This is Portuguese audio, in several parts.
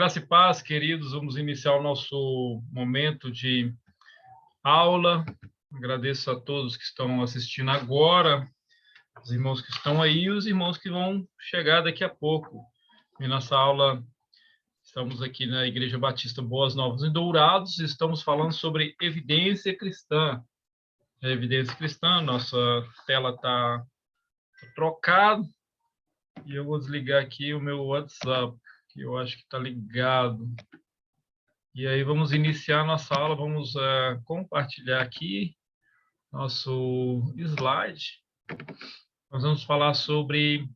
Graça e paz, queridos, vamos iniciar o nosso momento de aula. Agradeço a todos que estão assistindo agora, os irmãos que estão aí e os irmãos que vão chegar daqui a pouco. E nossa aula, estamos aqui na Igreja Batista Boas Novas em Dourados, e estamos falando sobre evidência cristã. Evidência cristã, nossa tela está trocada, e eu vou desligar aqui o meu WhatsApp, que eu acho que está ligado. E aí vamos iniciar nossa aula, vamos compartilhar aqui nosso slide. Nós vamos falar sobre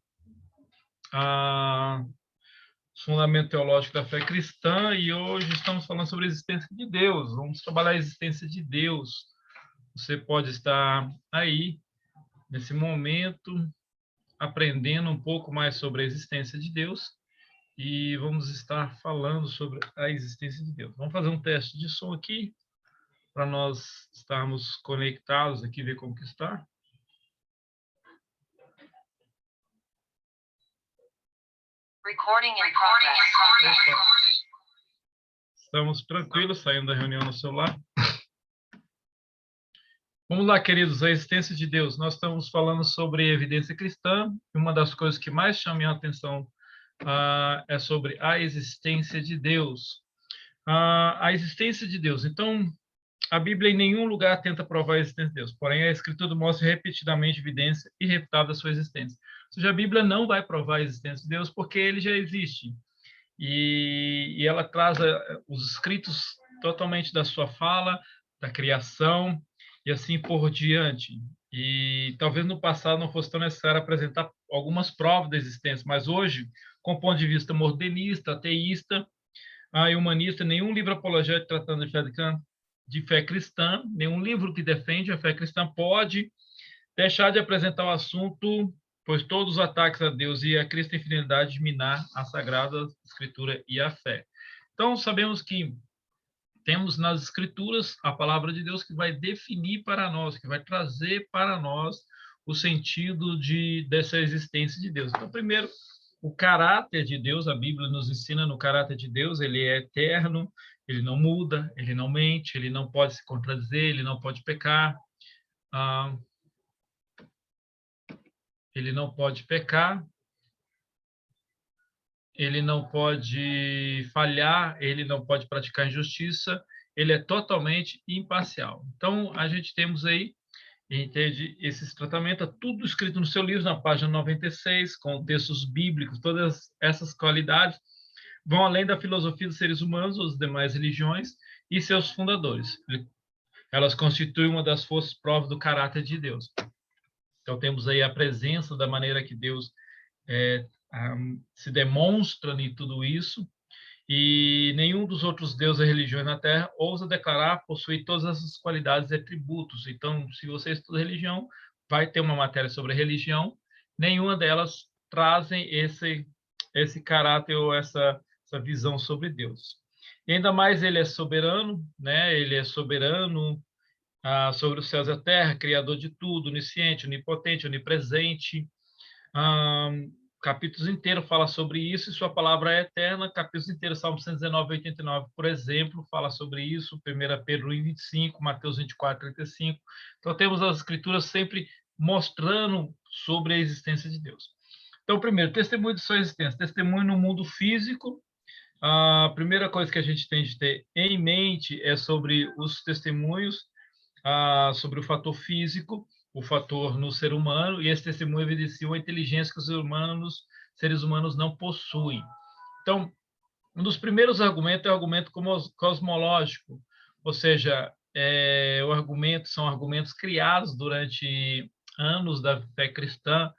o fundamento teológico da fé cristã e hoje estamos falando sobre a existência de Deus. Vamos trabalhar a existência de Deus. Você pode estar aí, nesse momento, aprendendo um pouco mais sobre a existência de Deus e vamos estar falando sobre a existência de Deus. Vamos fazer um teste de som aqui, para nós estarmos conectados aqui, ver como que está. Recording in progress. Opa. Estamos tranquilos, saindo da reunião no celular. Vamos lá, queridos, a existência de Deus. Nós estamos falando sobre evidência cristã, e uma das coisas que mais chama a atenção é sobre a existência de Deus. A existência de Deus. Então, a Bíblia em nenhum lugar tenta provar a existência de Deus, porém a Escritura mostra repetidamente evidência irrefutável da sua existência. Ou seja, a Bíblia não vai provar a existência de Deus porque ele já existe. E ela traz os escritos totalmente da sua fala, da criação e assim por diante. E talvez no passado não fosse tão necessário apresentar algumas provas da existência, mas hoje, com o ponto de vista modernista, ateísta e humanista, nenhum livro apologético tratando de fé cristã, nenhum livro que defende a fé cristã pode deixar de apresentar o assunto, pois todos os ataques a Deus e a Cristo têm finalidade de minar a Sagrada Escritura e a fé. Então, sabemos que temos nas Escrituras a palavra de Deus que vai definir para nós, que vai trazer para nós o sentido dessa existência de Deus. Então, primeiro, o caráter de Deus, a Bíblia nos ensina no caráter de Deus, ele é eterno, ele não muda, ele não mente, ele não pode se contradizer, ele não pode pecar. Ele não pode pecar, ele não pode falhar, ele não pode praticar injustiça, ele é totalmente imparcial. Então, a gente temos aí, entende, esse tratamento, tudo escrito no seu livro, na página 96, com textos bíblicos, todas essas qualidades vão além da filosofia dos seres humanos, ou das demais religiões, e seus fundadores. Elas constituem uma das forças provas do caráter de Deus. Então, temos aí a presença da maneira que Deus se demonstra em tudo isso, e nenhum dos outros deuses e religiões na Terra ousa declarar possuir todas essas qualidades e atributos. Então, se você estuda religião, vai ter uma matéria sobre religião, nenhuma delas trazem esse caráter ou essa visão sobre Deus. E ainda mais ele é soberano, né? Ele é soberano sobre os céus e a terra, criador de tudo, onisciente, onipotente, onipresente. Capítulos inteiros fala sobre isso, e sua palavra é eterna. Capítulos inteiros, Salmo 119, 89, por exemplo, fala sobre isso. 1 Pedro 1, 25, Mateus 24, 35. Então, temos as escrituras sempre mostrando sobre a existência de Deus. Então, primeiro, testemunho de sua existência. Testemunho no mundo físico. A primeira coisa que a gente tem de ter em mente é sobre os testemunhos, sobre o fator físico, o fator no ser humano, e esse testemunho evidencia uma inteligência que os seres humanos não possuem. Então, um dos primeiros argumentos é o argumento cosmológico, ou seja, são argumentos criados durante anos da fé cristã.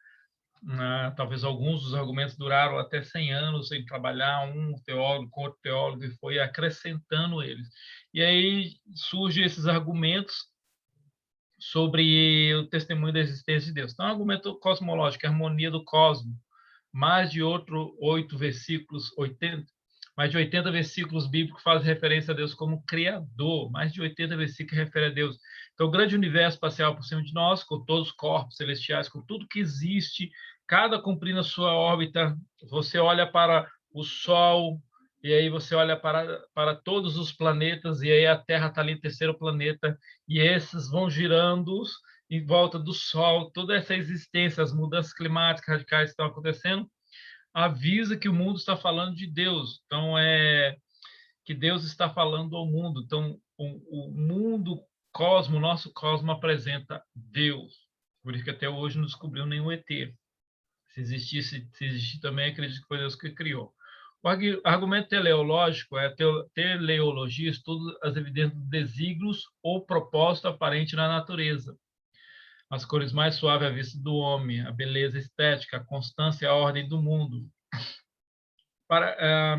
Talvez alguns dos argumentos duraram até 100 anos sem trabalhar, um teólogo com outro teólogo, e foi acrescentando eles. E aí surgem esses argumentos sobre o testemunho da existência de Deus. Então, argumento cosmológico, a harmonia do cosmos, mais de 80 versículos bíblicos fazem referência a Deus como Criador, mais de 80 versículos referem a Deus. Então, o grande universo espacial por cima de nós, com todos os corpos celestiais, com tudo que existe, cada cumprindo a sua órbita. Você olha para o Sol, e aí você olha para todos os planetas, e aí a Terra está ali em terceiro planeta, e esses vão girando em volta do Sol, toda essa existência, as mudanças climáticas radicais que estão acontecendo, avisa que o mundo está falando de Deus. Então, que Deus está falando ao mundo. Então, o mundo, o nosso cosmo apresenta Deus. Por isso que até hoje não descobriu nenhum ET. Se existir também, acredito que foi Deus que criou. O argumento teleológico é a teleologia, estuda as evidências de desígnios ou propósito aparente na natureza. As cores mais suaves à vista do homem, a beleza estética, a constância e a ordem do mundo.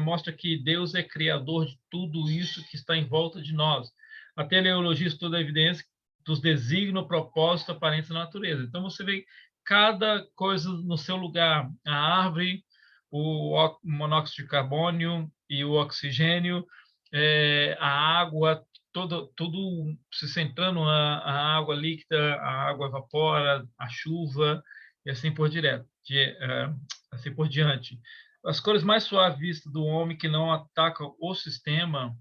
Mostra que Deus é criador de tudo isso que está em volta de nós. A teleologia estuda a evidência dos desígnios, propósito aparentes na natureza. Então, você vê cada coisa no seu lugar. A árvore, o monóxido de carbono e o oxigênio, a água, tudo se centrando a água líquida, a água evapora, a chuva, e assim assim por diante. As cores mais suaves vistas do homem que não ataca o sistema,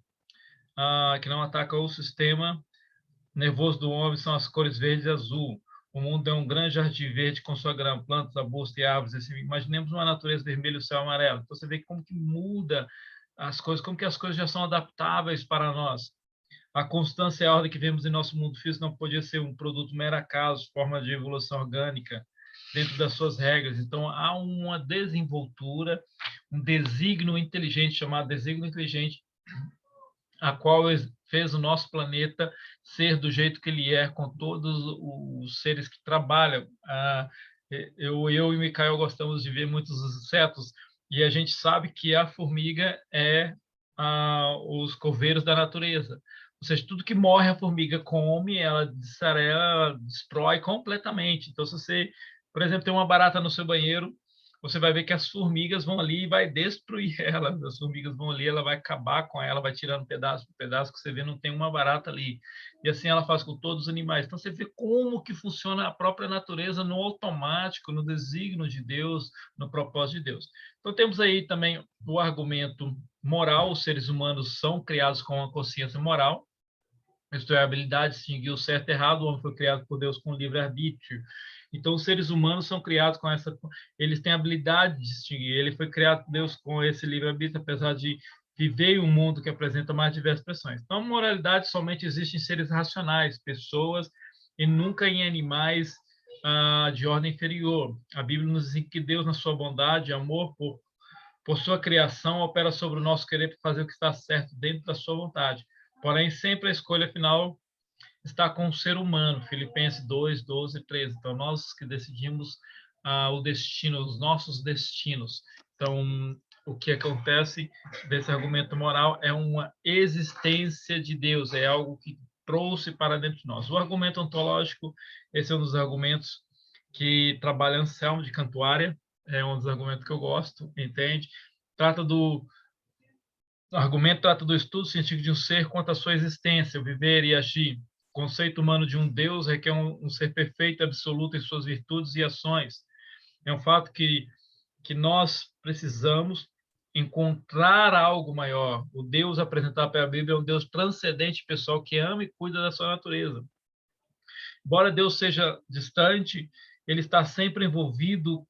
nervoso do homem são as cores verde e azul. O mundo é um grande jardim verde com sua grama, plantas, arbustos e árvores. Assim, imaginemos uma natureza vermelha e o céu amarelo. Então você vê como que muda as coisas, como que as coisas já são adaptáveis para nós. A constância e a ordem que vemos em nosso mundo físico não podia ser um produto mero acaso, forma de evolução orgânica, dentro das suas regras. Então, há uma desenvoltura, um desígnio inteligente, chamado desígnio inteligente, a qual fez o nosso planeta ser do jeito que ele é, com todos os seres que trabalham. Eu e Micael gostamos de ver muitos insetos, e a gente sabe que a formiga é os coveiros da natureza. Ou seja, tudo que morre a formiga come, ela destrói completamente. Então, se você, por exemplo, tem uma barata no seu banheiro, você vai ver que as formigas vão ali e vai destruir ela. As formigas vão ali, ela vai acabar com ela, vai tirando pedaço por pedaço, que você vê não tem uma barata ali. E assim ela faz com todos os animais. Então você vê como que funciona a própria natureza no automático, no desígnio de Deus, no propósito de Deus. Então temos aí também o argumento moral, os seres humanos são criados com uma consciência moral, isto é, a habilidade de distinguir o certo e errado. O homem foi criado por Deus com livre-arbítrio. Então, os seres humanos são criados com essa... Eles têm a habilidade de distinguir. Ele foi criado por Deus com esse livre-arbítrio, apesar de viver em um mundo que apresenta mais diversas expressões. Então, a moralidade somente existe em seres racionais, pessoas, e nunca em animais de ordem inferior. A Bíblia nos diz que Deus, na sua bondade e amor, por sua criação, opera sobre o nosso querer para fazer o que está certo dentro da sua vontade. Porém, sempre a escolha final está com o ser humano. Filipenses 2, 12 e 13. Então, nós que decidimos o destino, os nossos destinos. Então, o que acontece desse argumento moral é uma existência de Deus, é algo que trouxe para dentro de nós. O argumento ontológico, esse é um dos argumentos que trabalha Anselmo de Cantuária, é um dos argumentos que eu gosto, entende? O argumento trata do estudo científico de um ser quanto à sua existência, o viver e agir. O conceito humano de um Deus requer um ser perfeito, absoluto em suas virtudes e ações. É um fato que nós precisamos encontrar algo maior. O Deus apresentado pela Bíblia é um Deus transcendente, pessoal, que ama e cuida da sua natureza. Embora Deus seja distante, ele está sempre envolvido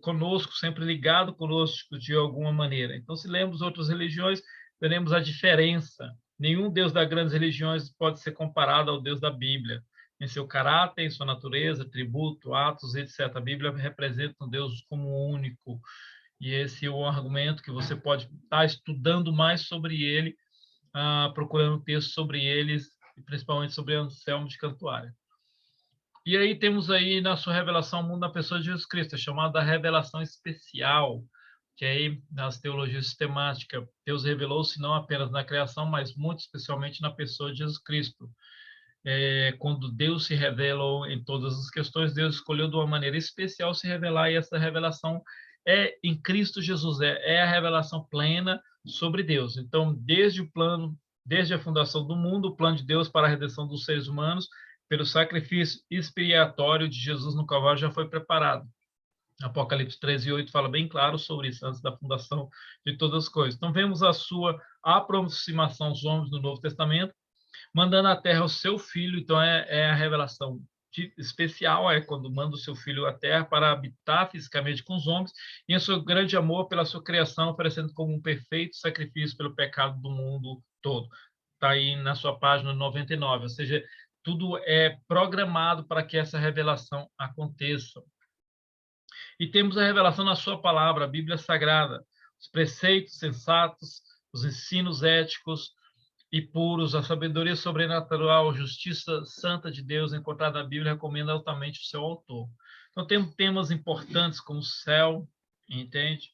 conosco, sempre ligado conosco de alguma maneira. Então, se lermos outras religiões, veremos a diferença. Nenhum Deus das grandes religiões pode ser comparado ao Deus da Bíblia, em seu caráter, em sua natureza, tributo, atos, etc. A Bíblia representa um Deus como único, e esse é o argumento que você pode estar estudando mais sobre ele, procurando textos sobre eles, e principalmente sobre Anselmo de Cantuária. E aí temos aí na sua revelação ao mundo a pessoa de Jesus Cristo, chamada revelação especial, que aí nas teologias sistemáticas, Deus revelou-se não apenas na criação, mas muito especialmente na pessoa de Jesus Cristo. Quando Deus se revelou em todas as questões, Deus escolheu de uma maneira especial se revelar, e essa revelação é em Cristo Jesus, é a revelação plena sobre Deus. Então, desde a fundação do mundo, o plano de Deus para a redenção dos seres humanos, pelo sacrifício expiatório de Jesus no Calvário, já foi preparado. Apocalipse 13:8 fala bem claro sobre isso, antes da fundação de todas as coisas. Então, vemos a sua aproximação aos homens no Novo Testamento, mandando à terra o seu filho. Então, é a revelação especial, é quando manda o seu filho à terra para habitar fisicamente com os homens, e em seu grande amor pela sua criação, oferecendo como um perfeito sacrifício pelo pecado do mundo todo. Está aí na sua página 99, ou seja, tudo é programado para que essa revelação aconteça. E temos a revelação na sua palavra, a Bíblia Sagrada, os preceitos sensatos, os ensinos éticos e puros, a sabedoria sobrenatural, a justiça santa de Deus encontrada na Bíblia, recomenda altamente o seu autor. Então, temos temas importantes como o céu, entende?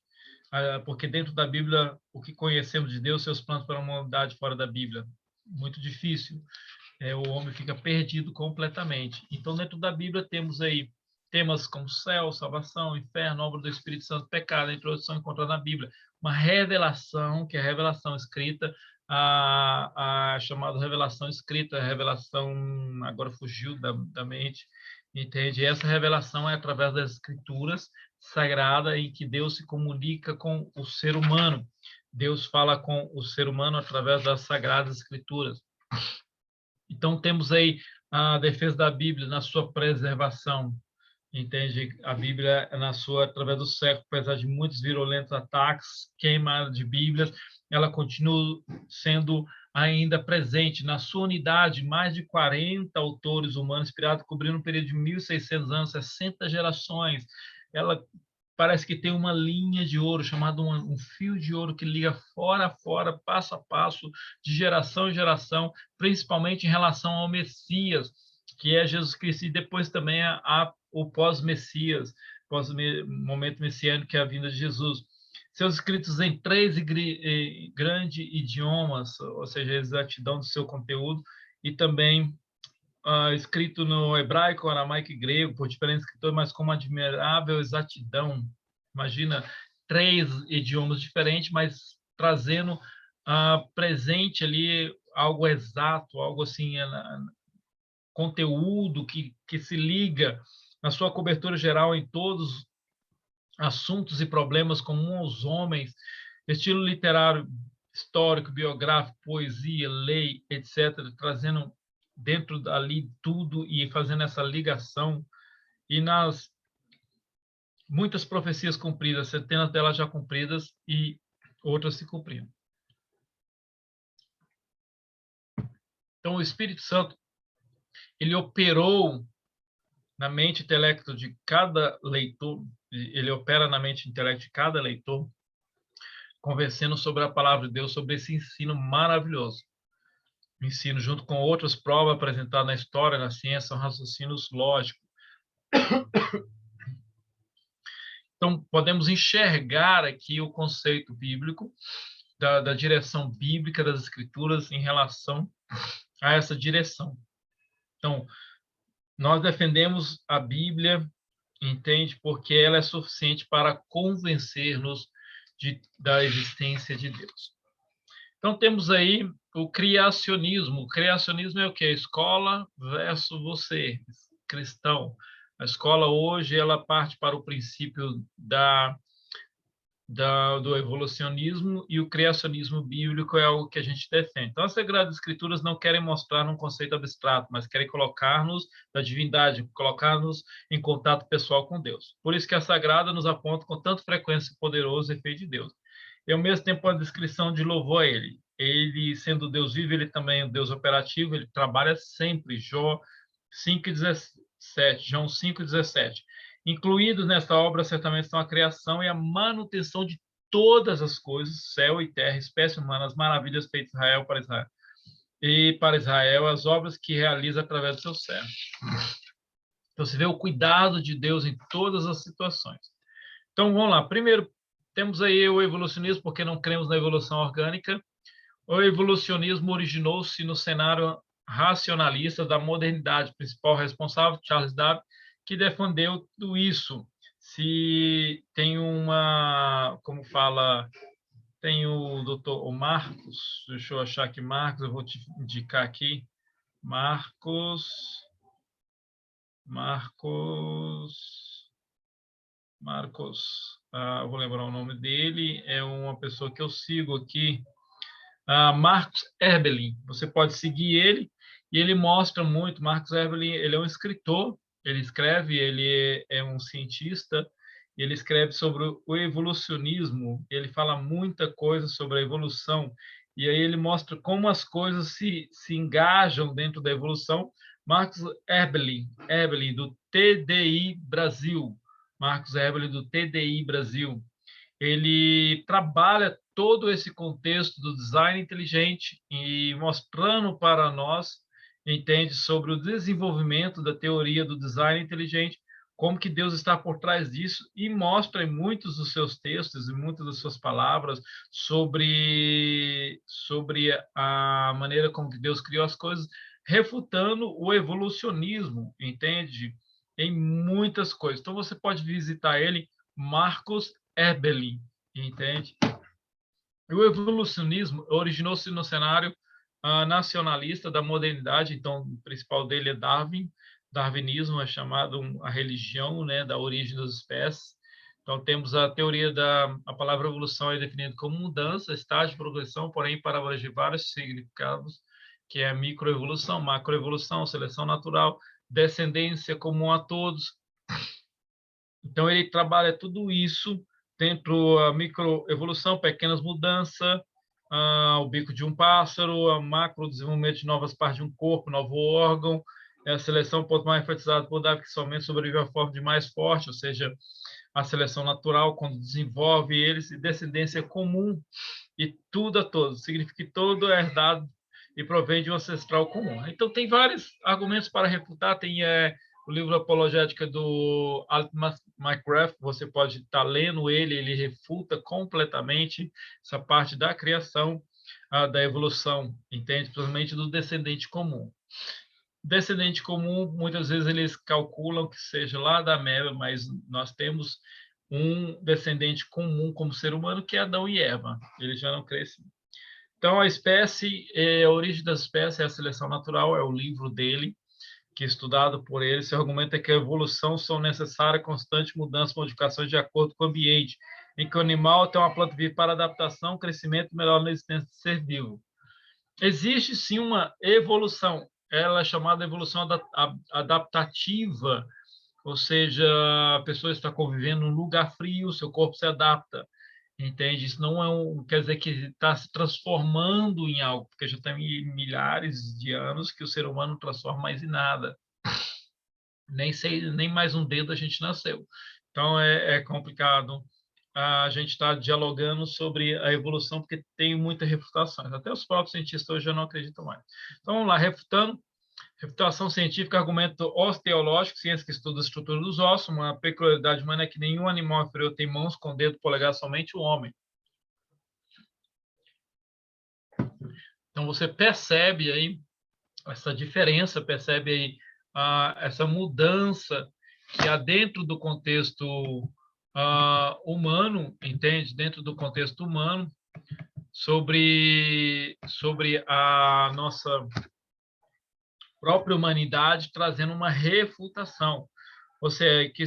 Porque dentro da Bíblia, o que conhecemos de Deus, seus planos para a humanidade fora da Bíblia, muito difícil. O homem fica perdido completamente. Então, dentro da Bíblia, temos aí temas como céu, salvação, inferno, obra do Espírito Santo, pecado, a introdução encontrada na Bíblia. Uma revelação, que é a revelação escrita, a chamada revelação escrita, a revelação, agora fugiu da mente, entende? E essa revelação é através das escrituras sagradas, em que Deus se comunica com o ser humano. Deus fala com o ser humano através das sagradas escrituras. Então, temos aí a defesa da Bíblia na sua preservação, entende? A Bíblia, através do século, apesar de muitos virulentos ataques, queima de Bíblias, ela continua sendo ainda presente. Na sua unidade, mais de 40 autores humanos inspirados, cobrindo um período de 1.600 anos, 60 gerações. Ela parece que tem uma linha de ouro, chamado um fio de ouro, que liga fora a fora, passo a passo, de geração em geração, principalmente em relação ao Messias, que é Jesus Cristo, e depois também o pós-Messias, pós-momento messiânico, que é a vinda de Jesus. Seus escritos em 3 grandes idiomas, ou seja, a exatidão do seu conteúdo, e também escrito no hebraico, aramaico e grego, por diferentes escritores, mas com uma admirável exatidão. Imagina 3 idiomas diferentes, mas trazendo presente ali algo exato, algo assim, conteúdo que se liga na sua cobertura geral em todos assuntos e problemas comuns aos homens, estilo literário, histórico, biográfico, poesia, lei, etc., trazendo dentro dali tudo e fazendo essa ligação. E nas muitas profecias cumpridas, centenas delas já cumpridas e outras se cumprindo. Então, o Espírito Santo, ele operou na mente e intelecto de cada leitor, ele opera na mente e intelecto de cada leitor, conversando sobre a palavra de Deus, sobre esse ensino maravilhoso. Ensino, junto com outras provas apresentadas na história, na ciência, são raciocínios lógicos. Então, podemos enxergar aqui o conceito bíblico, da direção bíblica das Escrituras em relação a essa direção. Então, nós defendemos a Bíblia, entende? Porque ela é suficiente para convencer-nos da existência de Deus. Então, temos aí o criacionismo. O criacionismo é o quê? Escola versus você, cristão. A escola hoje, ela parte para o princípio do evolucionismo, e o criacionismo bíblico é algo que a gente defende. Então, as Sagradas Escrituras não querem mostrar um conceito abstrato, mas querem colocar-nos da divindade, colocar-nos em contato pessoal com Deus. Por isso que a Sagrada nos aponta com tanta frequência o poderoso efeito de Deus. E, ao mesmo tempo, a descrição de louvor a Ele. Ele, sendo Deus vivo, Ele também é um Deus operativo, Ele trabalha sempre. João 5,17. Incluídos nessa obra, certamente, estão a criação e a manutenção de todas as coisas, céu e terra, espécie humana, as maravilhas feitas Israel para Israel. E para Israel, as obras que realiza através do seu servo. Então, você vê o cuidado de Deus em todas as situações. Então, vamos lá. Primeiro, temos aí o evolucionismo, porque não cremos na evolução orgânica. O evolucionismo originou-se no cenário racionalista da modernidade, principal responsável, Charles Darwin, que defendeu tudo isso. Se tem como fala, tem o doutor Marcos, deixa eu achar aqui, Marcos, eu vou te indicar aqui, Marcos, vou lembrar o nome dele, é uma pessoa que eu sigo aqui, Marcos Erbelin. Você pode seguir ele, e ele mostra muito. Marcos Erbelin, ele é um escritor, ele escreve, ele é um cientista, ele escreve sobre o evolucionismo, ele fala muita coisa sobre a evolução, e aí ele mostra como as coisas se engajam dentro da evolução. Marcos Erbelin, do TDI Brasil. Marcos Erbelin, do TDI Brasil. Ele trabalha todo esse contexto do design inteligente e mostrando para nós, entende, sobre o desenvolvimento da teoria do design inteligente, como que Deus está por trás disso, e mostra em muitos dos seus textos e muitas das suas palavras sobre a maneira como que Deus criou as coisas, refutando o evolucionismo, entende? Em muitas coisas. Então você pode visitar ele, Marcos Erbelin, entende? O evolucionismo originou-se no cenário nacionalista da modernidade, então o principal dele é Darwin. Darwinismo é chamado a religião, né, da origem das espécies. Então temos a teoria a palavra evolução é definida como mudança, estágio de progressão, porém para abranger vários significados, que é a microevolução, macroevolução, seleção natural, descendência comum a todos. Então ele trabalha tudo isso dentro da microevolução, pequenas mudanças, o bico de um pássaro, a macro desenvolvimento de novas partes de um corpo, novo órgão, a seleção ponto mais enfatizada por Darwin que somente sobrevive à forma de mais forte, ou seja, a seleção natural quando desenvolve eles, e descendência comum, e tudo a todos, significa que todo é herdado e provém de um ancestral comum. Então tem vários argumentos para refutar, tem o livro Apologética do Altman McGrath, você pode estar lendo ele refuta completamente essa parte da criação, da evolução, entende? Principalmente do descendente comum. Descendente comum, muitas vezes eles calculam que seja lá da ameba, mas nós temos um descendente comum como ser humano, que é Adão e Eva. Eles já não crescem. Então, a origem das espécies é a seleção natural, é o livro dele, que é estudado por ele. Seu argumento é que a evolução são necessárias constantes mudanças, modificações de acordo com o ambiente, em que o animal tem uma planta viva para adaptação, crescimento e melhor na existência de ser vivo. Existe sim uma evolução, ela é chamada evolução adaptativa, ou seja, a pessoa está convivendo num lugar frio, seu corpo se adapta, entende? Isso não quer dizer que está se transformando em algo, porque já tem milhares de anos que o ser humano não transforma mais em nada. Nem mais um dedo a gente nasceu. Então é complicado a gente estar dialogando sobre a evolução, porque tem muitas refutações. Até os próprios cientistas hoje já não acreditam mais. Então vamos lá, refutando. Refutação científica, argumento osteológico, ciência que estuda a estrutura dos ossos. Uma peculiaridade humana é que nenhum animal inferior tem mãos com dedo polegar, somente o homem. Então você percebe aí essa diferença, percebe aí essa mudança que há dentro do contexto humano, entende? Dentro do contexto humano, sobre a nossa própria humanidade, trazendo uma refutação. Ou seja, que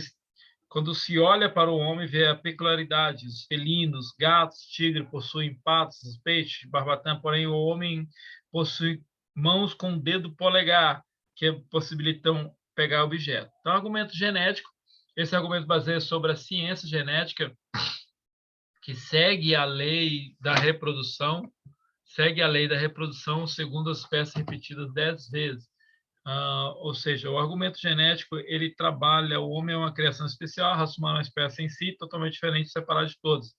quando se olha para o homem, vê a peculiaridade. Os felinos, gatos, tigres possuem patas, peixes, barbatã, porém o homem possui mãos com dedo polegar, que possibilitam pegar objeto. Então, argumento genético. Esse argumento baseia sobre a ciência genética, que segue a lei da reprodução, segundo as espécies repetidas 10 vezes. Ou seja, o argumento genético, ele trabalha, o homem é uma criação especial, a raça humana é uma espécie em si, totalmente diferente, separada de todos.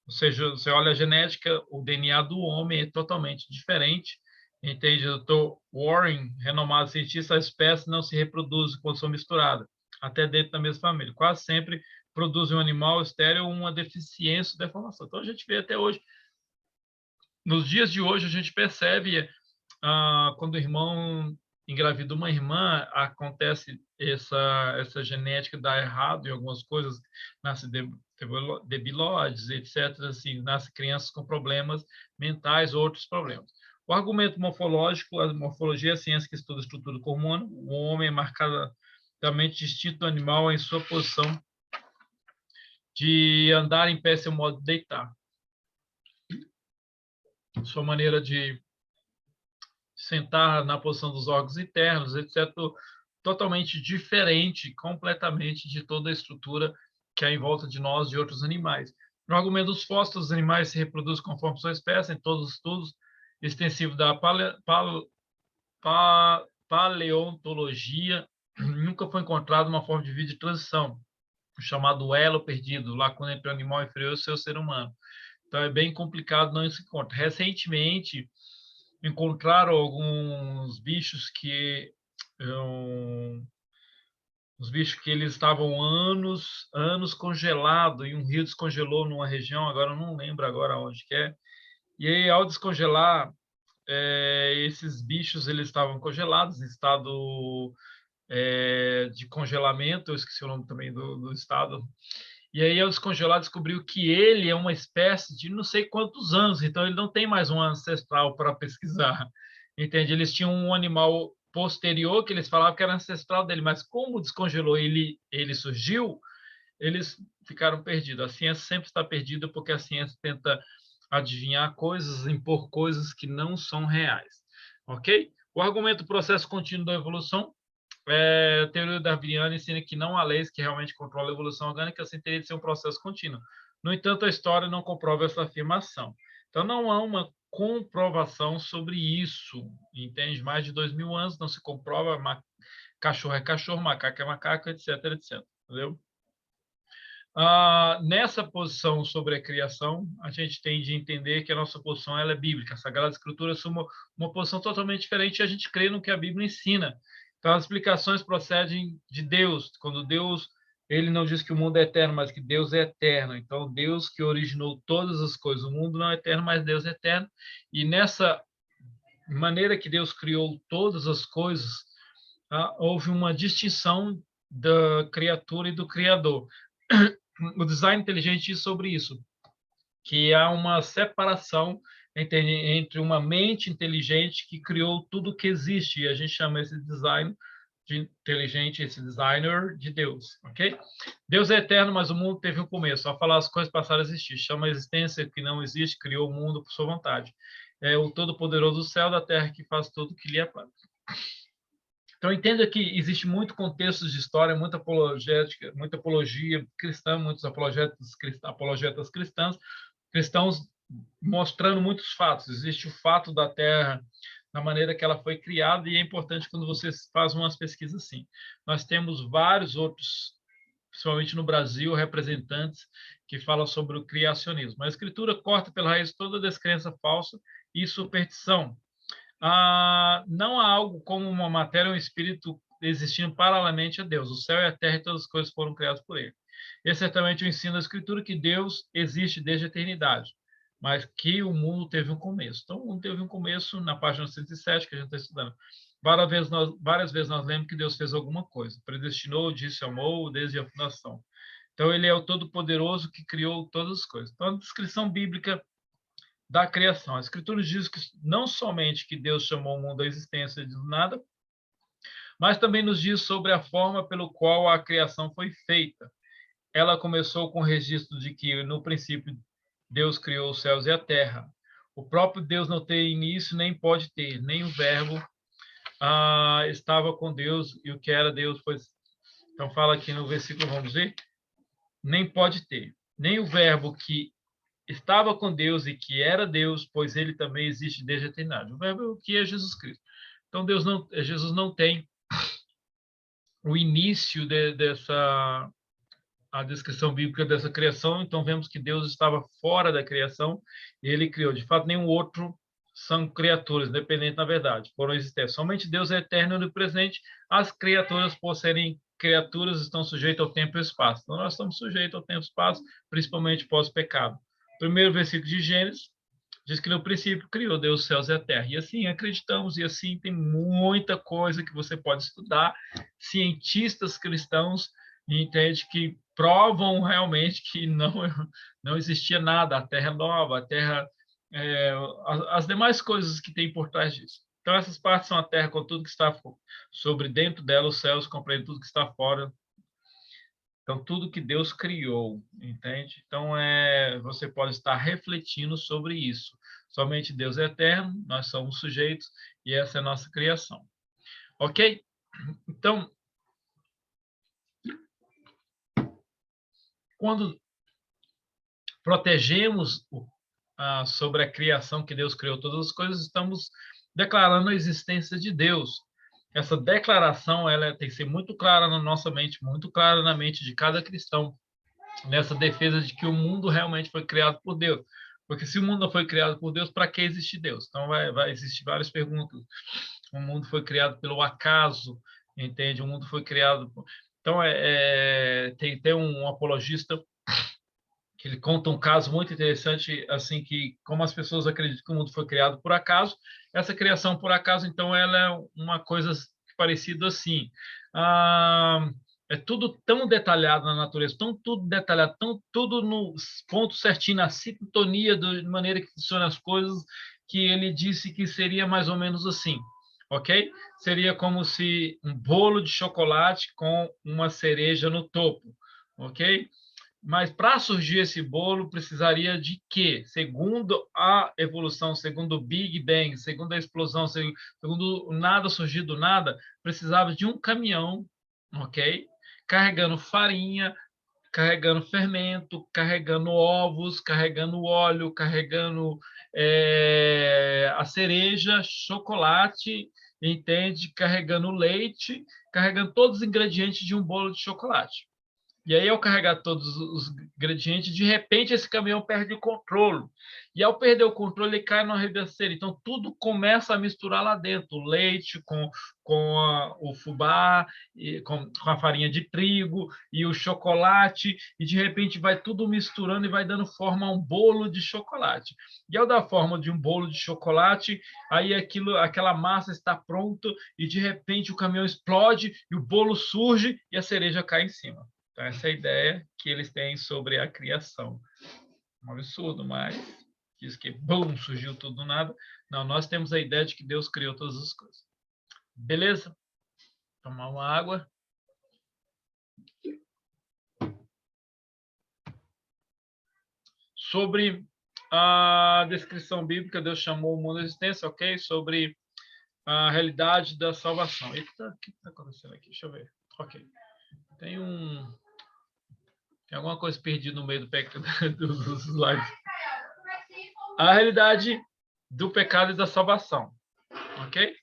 Ou seja, você olha a genética, o DNA do homem é totalmente diferente, entende? O Dr. Warren, renomado cientista, a espécie não se reproduz quando são misturadas, até dentro da mesma família. Quase sempre produz um animal estéril uma deficiência ou deformação. Então, a gente vê até hoje, nos dias de hoje, a gente percebe quando o irmão engravida uma irmã, acontece essa genética dá errado em algumas coisas, nasce debilóides, etc. Assim, nasce crianças com problemas mentais ou outros problemas. O argumento morfológico, a morfologia é a ciência que estuda a estrutura do corpo humano. O homem é marcadamente distinto do animal em sua posição de andar em pé, seu modo de deitar, sua maneira de sentar na posição dos órgãos internos, etc., totalmente diferente, completamente de toda a estrutura que há em volta de nós e outros animais. No argumento dos fósseis, os animais se reproduzem conforme sua espécie, em todos os estudos extensivos da paleontologia, nunca foi encontrada uma forma de vida de transição, chamado elo perdido, lacuna entre o animal inferior e o seu ser humano. Então é bem complicado, não se encontra. Recentemente, encontraram alguns bichos que os bichos que eles estavam anos congelados e um rio descongelou numa região, agora eu não lembro agora onde que é. E aí, ao descongelar, esses bichos eles estavam congelados em estado de congelamento, eu esqueci o nome também do estado. E aí, ao descongelar, descobriu que ele é uma espécie de não sei quantos anos, então ele não tem mais um ancestral para pesquisar. Entende? Eles tinham um animal posterior que eles falavam que era ancestral dele, mas como descongelou ele surgiu, eles ficaram perdidos. A ciência sempre está perdida porque a ciência tenta adivinhar coisas, impor coisas que não são reais. Ok? O argumento do processo contínuo da evolução, a teoria darwiniana ensina que não há leis que realmente controlam a evolução orgânica, assim teria de ser um processo contínuo. No entanto, a história não comprova essa afirmação. Então, não há uma comprovação sobre isso, entende? Mais de 2.000 anos não se comprova, cachorro é cachorro, macaco é macaco, etc, etc. Entendeu? Nessa posição sobre a criação, a gente tem de entender que a nossa posição ela é bíblica. A Sagrada Escritura assume uma posição totalmente diferente e a gente crê no que a Bíblia ensina. Então, as explicações procedem de Deus. Quando Deus, ele não diz que o mundo é eterno, mas que Deus é eterno. Então, Deus que originou todas as coisas. O mundo não é eterno, mas Deus é eterno. E nessa maneira que Deus criou todas as coisas, houve uma distinção da criatura e do Criador. O design inteligente diz sobre isso, que há uma separação entre uma mente inteligente que criou tudo que existe, e a gente chama esse design de inteligente, esse designer de Deus, ok? Deus é eterno, mas o mundo teve um começo. Ao falar as coisas passaram a existir, chama a existência que não existe, criou o mundo por sua vontade. É o Todo-Poderoso do céu e da terra que faz tudo que lhe apraz. Então, entenda que existe muito contexto de história, muita apologética, muita apologia cristã, muitos apologetas cristãos mostrando muitos fatos. Existe o fato da Terra, da maneira que ela foi criada, e é importante quando você faz umas pesquisas assim. Nós temos vários outros, principalmente no Brasil, representantes que falam sobre o criacionismo. A Escritura corta pela raiz toda descrença falsa e superstição. Não há algo como uma matéria ou um espírito existindo paralelamente a Deus. O céu e a terra e todas as coisas foram criadas por ele. Esse é certamente o ensino da Escritura que Deus existe desde a eternidade, mas que o mundo teve um começo. Então, o mundo teve um começo na página 107 que a gente está estudando. Várias vezes nós lemos que Deus fez alguma coisa, predestinou, disse, amou desde a fundação. Então, ele é o Todo-Poderoso que criou todas as coisas. Então, a descrição bíblica da criação. A Escritura diz que não somente que Deus chamou o mundo à existência de nada, mas também nos diz sobre a forma pelo qual a criação foi feita. Ela começou com o registro de que, no princípio, Deus criou os céus e a terra. O próprio Deus não tem início, nem pode ter, nem o Verbo estava com Deus, e o que era Deus, pois... Então, fala aqui no versículo, vamos ver, nem pode ter, nem o Verbo que estava com Deus e que era Deus, pois ele também existe desde a eternidade. O verbo que é Jesus Cristo. Então Jesus não tem o início dessa a descrição bíblica dessa criação, então vemos que Deus estava fora da criação e ele criou. De fato, nenhum outro são criaturas, independente na verdade, foram existentes. Somente Deus é eterno e presente, as criaturas, por serem criaturas, estão sujeitas ao tempo e ao espaço. Então, nós estamos sujeitos ao tempo e ao espaço, principalmente pós-pecado. Primeiro versículo de Gênesis diz que no princípio criou Deus os céus e a terra. E assim acreditamos, e assim tem muita coisa que você pode estudar. Cientistas cristãos entende que provam realmente que não existia nada, a terra nova, a terra, as demais coisas que tem por trás disso. Então, essas partes são a terra com tudo que está sobre dentro dela, os céus compreendem tudo que está fora. Então, tudo que Deus criou, entende? Então, você pode estar refletindo sobre isso. Somente Deus é eterno, nós somos sujeitos, e essa é a nossa criação. Ok? Então, quando protegemos sobre a criação que Deus criou todas as coisas, estamos declarando a existência de Deus. Essa declaração ela tem que ser muito clara na nossa mente, muito clara na mente de cada cristão, nessa defesa de que o mundo realmente foi criado por Deus. Porque se o mundo não foi criado por Deus, para que existe Deus? Então vai existir várias perguntas. O mundo foi criado pelo acaso, entende? O mundo foi criado... Então, tem um apologista que ele conta um caso muito interessante, assim, que como as pessoas acreditam que o mundo foi criado por acaso, essa criação por acaso, então, ela é uma coisa parecida assim. É tudo tão detalhado na natureza, tão tudo detalhado, tão tudo no ponto certinho, na sintonia da maneira que funcionam as coisas, que ele disse que seria mais ou menos assim, ok? Seria como se um bolo de chocolate com uma cereja no topo, ok? Mas para surgir esse bolo, precisaria de quê? Segundo a evolução, segundo o Big Bang, segundo a explosão, segundo o nada surgir do nada, precisava de um caminhão, ok? Carregando farinha, carregando fermento, carregando ovos, carregando óleo, carregando a cereja, chocolate, entende? Carregando leite, carregando todos os ingredientes de um bolo de chocolate. E aí, ao carregar todos os ingredientes, de repente esse caminhão perde o controle. E ao perder o controle, ele cai numa ribanceira. Então, tudo começa a misturar lá dentro. O leite o fubá, com a farinha de trigo e o chocolate. E, de repente, vai tudo misturando e vai dando forma a um bolo de chocolate. E ao dar forma de um bolo de chocolate, aí aquela massa está pronta e, de repente, o caminhão explode e o bolo surge e a cereja cai em cima. Então, essa é a ideia que eles têm sobre a criação. Um absurdo, mas diz que, bum, surgiu tudo do nada. Não, nós temos a ideia de que Deus criou todas as coisas. Beleza? Tomar uma água. Sobre a descrição bíblica, Deus chamou o mundo à existência, ok? Sobre a realidade da salvação. Eita, o que está acontecendo aqui? Deixa eu ver. Ok. Tem alguma coisa perdida no meio dos slides. A realidade do pecado e da salvação, ok?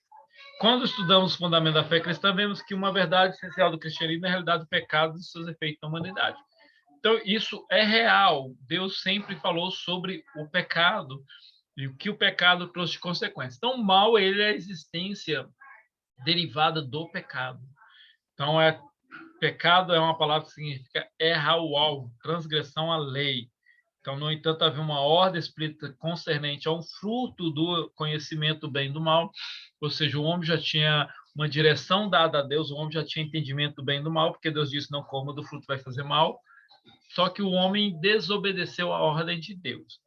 Quando estudamos o fundamento da fé cristã, vemos que uma verdade essencial do cristianismo é a realidade do pecado e seus efeitos na humanidade. Então, isso é real. Deus sempre falou sobre o pecado e o que o pecado trouxe de consequência. Então, o mal ele é a existência derivada do pecado. Então, pecado é uma palavra que significa errar o alvo, transgressão à lei. Então, no entanto, havia uma ordem explícita concernente a um fruto do conhecimento do bem e do mal, ou seja, o homem já tinha uma direção dada a Deus, o homem já tinha entendimento do bem e do mal, porque Deus disse, não coma do fruto, vai fazer mal, só que o homem desobedeceu a ordem de Deus.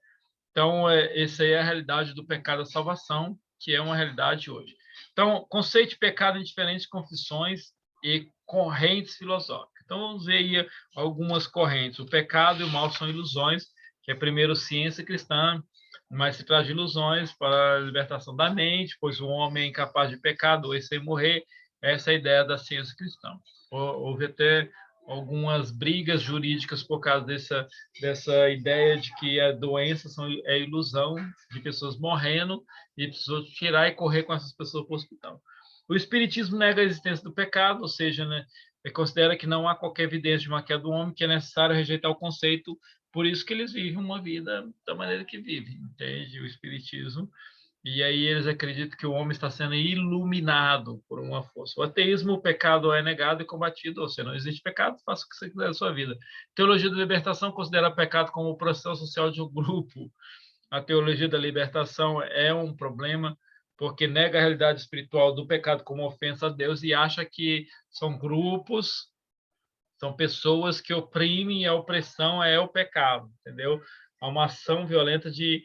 Então, essa é a realidade do pecado da salvação, que é uma realidade hoje. Então, conceito de pecado em diferentes confissões e correntes filosóficas. Então, vamos ver aí algumas correntes. O pecado e o mal são ilusões, que é primeiro ciência cristã, mas se traz de ilusões para a libertação da mente, pois o homem é incapaz de pecado, ou sem morrer. Essa é a ideia da ciência cristã. Houve até algumas brigas jurídicas por causa dessa ideia de que a doença é ilusão de pessoas morrendo e precisou tirar e correr com essas pessoas para o hospital. O espiritismo nega a existência do pecado, ou seja, né, considera que não há qualquer evidência de uma queda do homem, que é necessário rejeitar o conceito, por isso que eles vivem uma vida da maneira que vivem, entende? O espiritismo. E aí eles acreditam que o homem está sendo iluminado por uma força. O ateísmo, o pecado é negado e combatido, ou seja, não existe pecado, faça o que você quiser da sua vida. Teologia da libertação considera pecado como opressão social de um grupo. A teologia da libertação é um problema, porque nega a realidade espiritual do pecado como ofensa a Deus e acha que são grupos, são pessoas que oprimem e a opressão é o pecado, entendeu? Há uma ação violenta de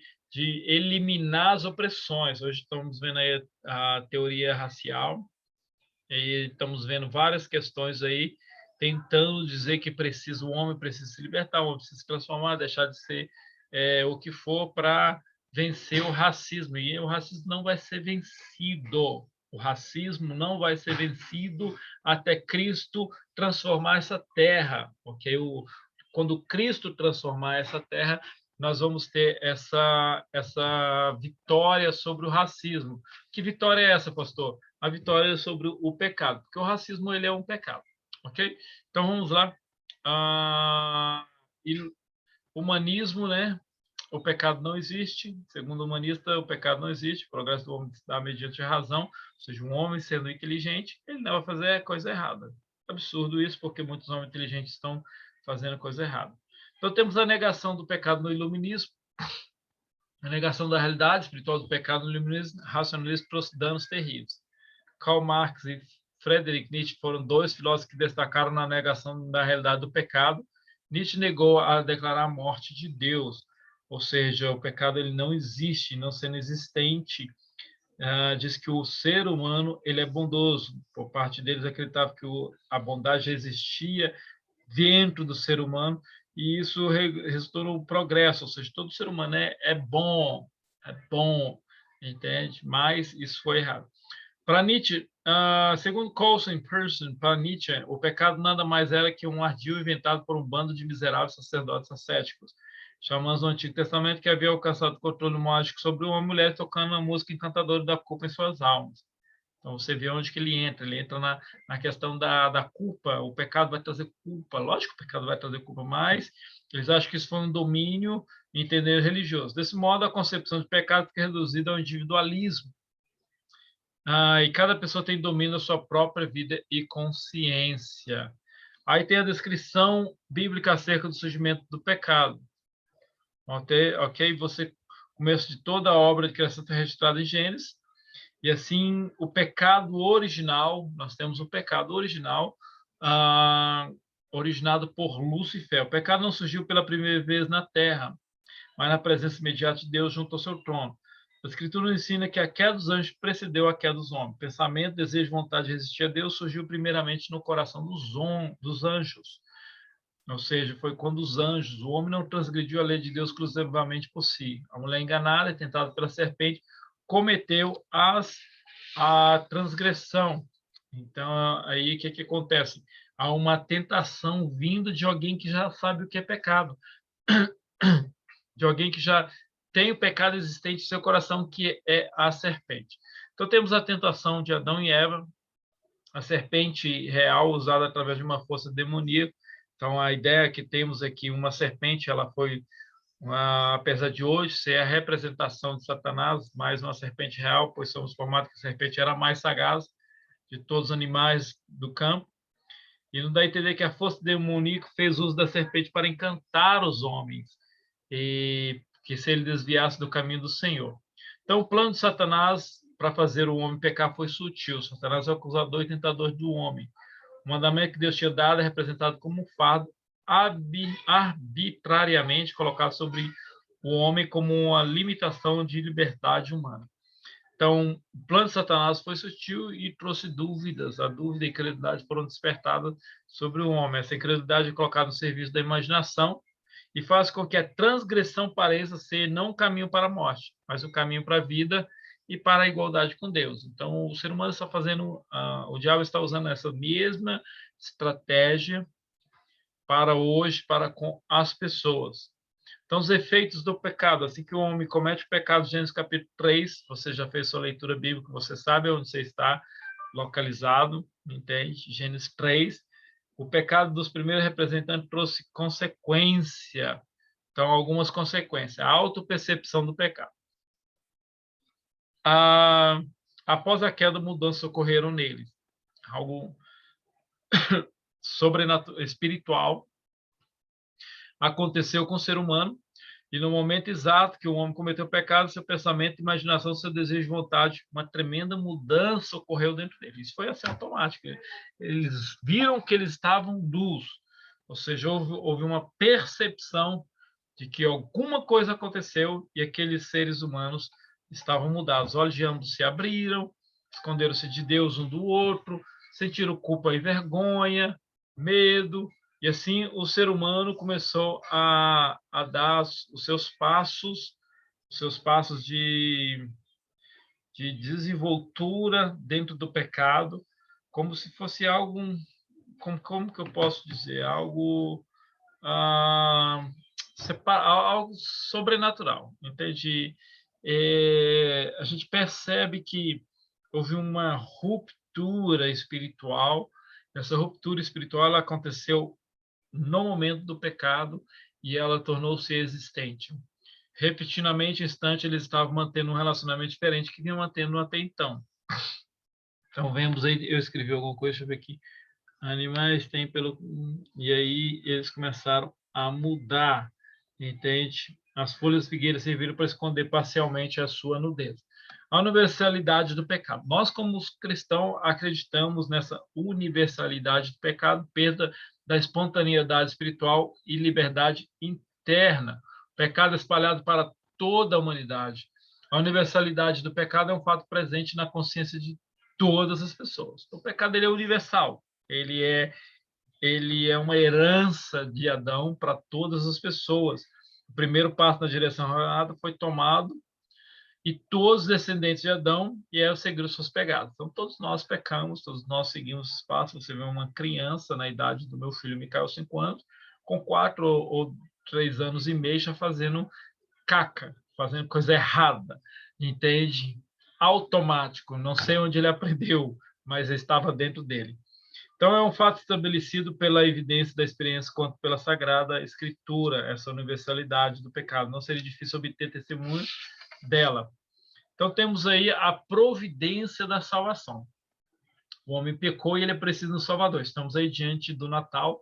eliminar as opressões. Hoje estamos vendo aí a teoria racial e estamos vendo várias questões aí tentando dizer que o homem precisa se libertar, o homem precisa se transformar, deixar de ser o que for para vencer o racismo. E o racismo não vai ser vencido. O racismo não vai ser vencido até Cristo transformar essa terra, porque quando Cristo transformar essa terra, nós vamos ter essa vitória sobre o racismo. Que vitória é essa, pastor? A vitória é sobre o pecado, porque o racismo ele é um pecado, ok? Então vamos lá. Humanismo, né? O pecado não existe. Segundo o humanista, o pecado não existe. O progresso do homem se dá mediante a razão. Ou seja, um homem sendo inteligente, ele não vai fazer a coisa errada. Absurdo isso, porque muitos homens inteligentes estão fazendo coisa errada. Então temos a negação do pecado no iluminismo, a negação da realidade espiritual do pecado no iluminismo, racionalismo trouxe danos terríveis. Karl Marx e Friedrich Nietzsche foram dois filósofos que destacaram na negação da realidade do pecado. Nietzsche negou a declarar a morte de Deus, ou seja, o pecado ele não existe, não sendo existente. Diz que o ser humano ele é bondoso. Por parte deles, acreditava que a bondade existia dentro do ser humano, e isso resultou no progresso, ou seja, todo ser humano é bom, entende? Mas isso foi errado. Para Nietzsche, segundo Coulson e Pearson, para Nietzsche, o pecado nada mais era que um ardil inventado por um bando de miseráveis sacerdotes ascéticos, xamãs do Antigo Testamento que havia alcançado controle mágico sobre uma mulher tocando a música encantadora da culpa em suas almas. Então, você vê onde que ele entra na questão da culpa, o pecado vai trazer culpa, lógico que o pecado vai trazer culpa, mas eles acham que isso foi um domínio entender religioso. Desse modo, a concepção de pecado fica reduzida ao individualismo, e cada pessoa tem domínio da sua própria vida e consciência. Aí tem a descrição bíblica acerca do surgimento do pecado. Ok? Você, começo de toda a obra de criação está registrada em Gênesis, e assim, o pecado original, nós temos o pecado original, originado por Lúcifer. O pecado não surgiu pela primeira vez na Terra, mas na presença imediata de Deus junto ao seu trono. A Escritura ensina que a queda dos anjos precedeu a queda dos homens. Pensamento, desejo, vontade de resistir a Deus surgiu primeiramente no coração dos anjos. Ou seja, foi quando os anjos, o homem não transgrediu a lei de Deus exclusivamente por si. A mulher enganada, tentada pela serpente, cometeu a transgressão. Então, aí o que acontece? Há uma tentação vindo de alguém que já sabe o que é pecado, de alguém que já tem o pecado existente em seu coração, que é a serpente. Então, temos a tentação de Adão e Eva, a serpente real usada através de uma força demoníaca. Então, a ideia que temos é que uma serpente, ela foi, apesar de hoje ser a representação de Satanás, mais uma serpente real, pois somos formados que a serpente era a mais sagaz de todos os animais do campo. E não dá a entender que a força demoníaca fez uso da serpente para encantar os homens, e que se ele desviasse do caminho do Senhor. Então, o plano de Satanás para fazer o homem pecar foi sutil. Satanás é o acusador e tentador do homem. O mandamento que Deus tinha dado é representado como um fardo arbitrariamente colocado sobre o homem como uma limitação de liberdade humana. Então, o plano de Satanás foi sutil e trouxe dúvidas. A dúvida e a incredulidade foram despertadas sobre o homem. Essa incredulidade é colocada no serviço da imaginação e faz com que a transgressão pareça ser não um caminho para a morte, mas um caminho para a vida e para a igualdade com Deus. Então, o ser humano está fazendo, o diabo está usando essa mesma estratégia para hoje, para com as pessoas. Então, os efeitos do pecado. Assim que o homem comete o pecado, Gênesis capítulo 3, você já fez sua leitura bíblica, você sabe onde você está localizado, entende? Gênesis 3. O pecado dos primeiros representantes trouxe consequência. Então, algumas consequências. A autopercepção do pecado. Após a queda, mudanças ocorreram nele. Algo sobrenatural, espiritual aconteceu com o ser humano, e no momento exato que o homem cometeu o pecado, seu pensamento, imaginação, seu desejo de vontade, uma tremenda mudança ocorreu dentro dele. Isso foi assim automático. Eles viram que eles estavam nus, ou seja, houve uma percepção de que alguma coisa aconteceu e aqueles seres humanos estavam mudados. Os olhos de ambos se abriram, esconderam-se de Deus um do outro, sentiram culpa e vergonha, medo, e assim o ser humano começou a dar os seus passos de desenvoltura dentro do pecado, como se fosse algo, como que eu posso dizer, algo algo sobrenatural, entende? A gente percebe que houve uma ruptura espiritual. Essa ruptura espiritual ela aconteceu no momento do pecado e ela tornou-se existente. Repetidamente, instante, eles estavam mantendo um relacionamento diferente que vinham mantendo até então. Então, vemos aí, eu escrevi alguma coisa, deixa eu ver aqui. Animais têm pelo... E aí eles começaram a mudar, entende? As folhas de figueira serviram para esconder parcialmente a sua nudez. A universalidade do pecado. Nós, como cristãos, acreditamos nessa universalidade do pecado, perda da espontaneidade espiritual e liberdade interna. O pecado é espalhado para toda a humanidade. A universalidade do pecado é um fato presente na consciência de todas as pessoas. O pecado ele é universal. Ele é, ele é uma herança de Adão para todas as pessoas. O primeiro passo na direção errada foi tomado e todos os descendentes de Adão e é seguiram suas pegadas. Então, todos nós pecamos, todos nós seguimos os passos. Você vê uma criança na idade do meu filho Micael, 5 anos, com 4 ou 3 anos e meio já fazendo caca, fazendo coisa errada, entende? Automático, não sei onde ele aprendeu, mas estava dentro dele. Então, é um fato estabelecido pela evidência da experiência quanto pela Sagrada Escritura, essa universalidade do pecado. Não seria difícil obter testemunho dela. Então, temos aí a providência da salvação. O homem pecou e ele é preciso do Salvador. Estamos aí diante do Natal,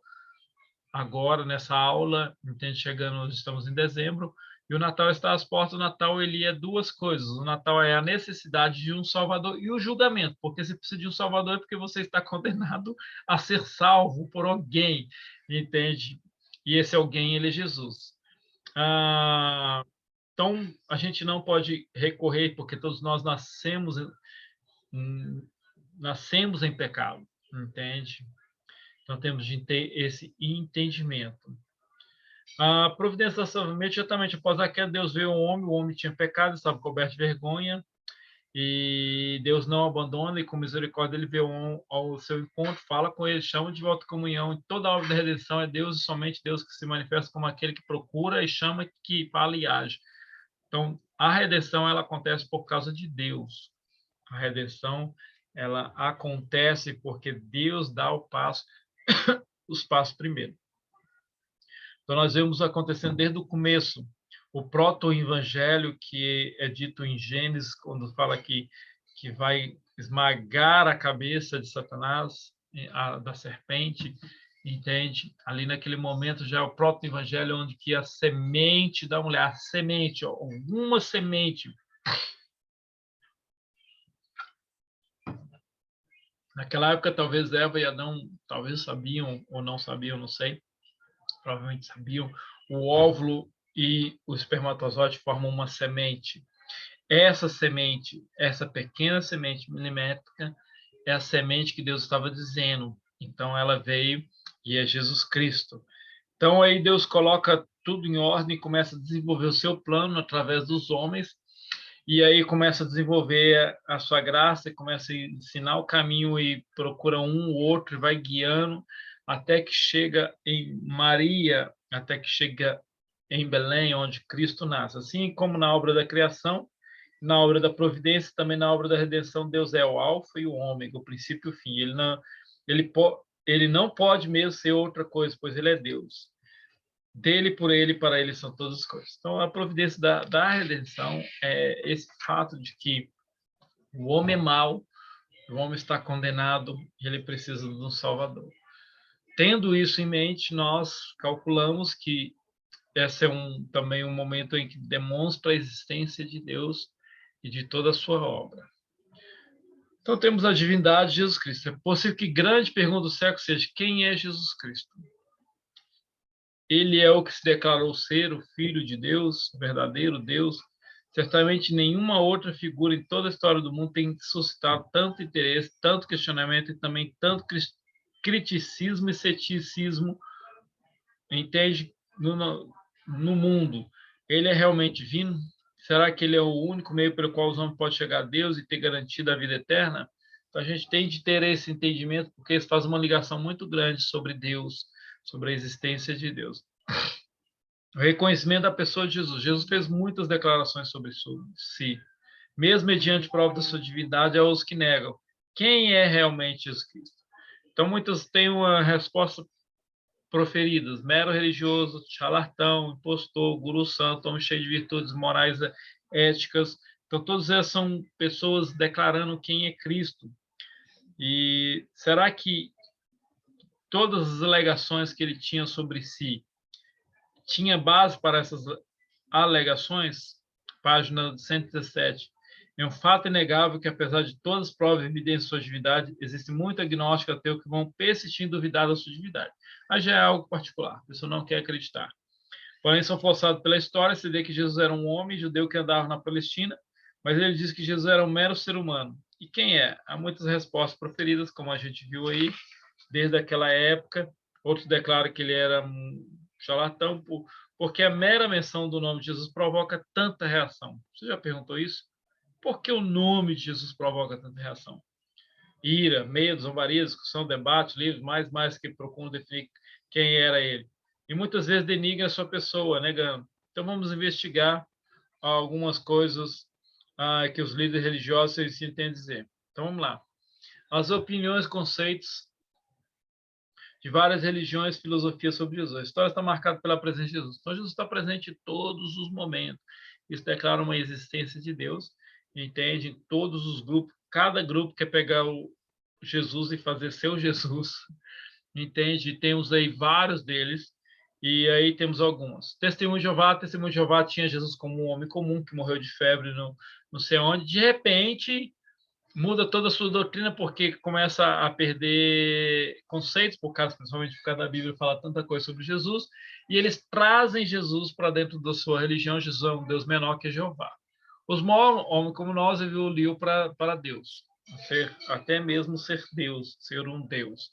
agora nessa aula, entende? Chegando, estamos em dezembro, e o Natal está às portas. O Natal ele é duas coisas. O Natal é a necessidade de um Salvador e o julgamento, porque se precisa de um Salvador é porque você está condenado a ser salvo por alguém, entende? E esse alguém ele é Jesus. Então a gente não pode recorrer porque todos nós nascemos em pecado, entende? Então temos de ter esse entendimento. A providência da salvação, imediatamente após a queda, Deus veio ao homem, o homem tinha pecado, estava coberto de vergonha, e Deus não abandona, e com misericórdia ele veio ao seu encontro, fala com ele, chama de volta à comunhão, e toda a obra da redenção é Deus, e somente Deus que se manifesta como aquele que procura e chama, que fala e age. Então, a redenção, ela acontece por causa de Deus. A redenção, ela acontece porque Deus dá o passo, os passos primeiro. Então, nós vemos acontecendo desde o começo. O proto-evangelho, que é dito em Gênesis, quando fala que vai esmagar a cabeça de Satanás, da serpente, entende? Ali naquele momento já é o proto-evangelho, onde que a semente da mulher, a semente, alguma semente. Naquela época, talvez Eva e Adão talvez sabiam ou não sabiam, não sei. Provavelmente sabiam. O óvulo e o espermatozoide formam uma semente. Essa semente, essa pequena semente milimétrica, é a semente que Deus estava dizendo. Então, ela veio e é Jesus Cristo. Então, aí Deus coloca tudo em ordem e começa a desenvolver o seu plano através dos homens. E aí começa a desenvolver a sua graça, começa a ensinar o caminho e procura um ou outro e vai guiando até que chega em Maria, até que chega em Belém, onde Cristo nasce. Assim como na obra da criação, na obra da providência, também na obra da redenção, Deus é o alfa e o ômega, o princípio e o fim. Ele não pode mesmo ser outra coisa, pois ele é Deus. Dele, por ele, para ele são todas as coisas. Então, a providência da redenção é esse fato de que o homem é mau, o homem está condenado e ele precisa de um Salvador. Tendo isso em mente, nós calculamos que esse é também um momento em que demonstra a existência de Deus e de toda a sua obra. Então, temos a divindade de Jesus Cristo. É possível que grande pergunta do século seja: quem é Jesus Cristo? Ele é o que se declarou ser o Filho de Deus, o verdadeiro Deus. Certamente nenhuma outra figura em toda a história do mundo tem suscitado tanto interesse, tanto questionamento e também tanto criticismo e ceticismo, entende, no mundo. Ele é realmente divino? Será que ele é o único meio pelo qual os homens podem chegar a Deus e ter garantido a vida eterna? Então, a gente tem de ter esse entendimento, porque isso faz uma ligação muito grande sobre Deus, sobre a existência de Deus. O reconhecimento da pessoa de Jesus. Jesus fez muitas declarações sobre si, mesmo mediante prova da sua divindade aos que negam. Quem é realmente Jesus Cristo? Então, muitos têm uma resposta proferidas: mero religioso, charlatão, impostor, guru santo, homem cheio de virtudes morais, éticas. Então, todas essas são pessoas declarando quem é Cristo. E será que todas as alegações que ele tinha sobre si tinha base para essas alegações? Página 117. É um fato inegável que, apesar de todas as provas e evidências de sua divindade, existe muito agnóstico ateu que vão persistir em duvidar da sua divindade. Mas já é algo particular, a pessoa não quer acreditar. Porém, são forçados pela história a se dizer que Jesus era um homem judeu que andava na Palestina, mas ele diz que Jesus era um mero ser humano. E quem é? Há muitas respostas proferidas, como a gente viu aí, desde aquela época. Outros declaram que ele era um charlatão, porque a mera menção do nome de Jesus provoca tanta reação. Você já perguntou isso? Por que o nome de Jesus provoca tanta reação? Ira, medo, zombaria, discussão, debate, livros, mais que procuram definir quem era ele. E muitas vezes denigra a sua pessoa, negando. Então vamos investigar algumas coisas que os líderes religiosos têm a dizer. Então vamos lá. As opiniões, conceitos de várias religiões, filosofias sobre Jesus. A história está marcada pela presença de Jesus. Então Jesus está presente em todos os momentos. Isso declara uma existência de Deus, entende? Em todos os grupos. Cada grupo quer pegar o Jesus e fazer seu Jesus, entende? Temos aí vários deles, e aí temos alguns. Testemunho de Jeová tinha Jesus como um homem comum que morreu de febre não sei onde. De repente, muda toda a sua doutrina porque começa a perder conceitos, principalmente por causa da Bíblia falar tanta coisa sobre Jesus, e eles trazem Jesus para dentro da sua religião. Jesus é um Deus menor que Jeová. Os homens como nós evoluiu para Deus, até mesmo ser Deus, ser um Deus.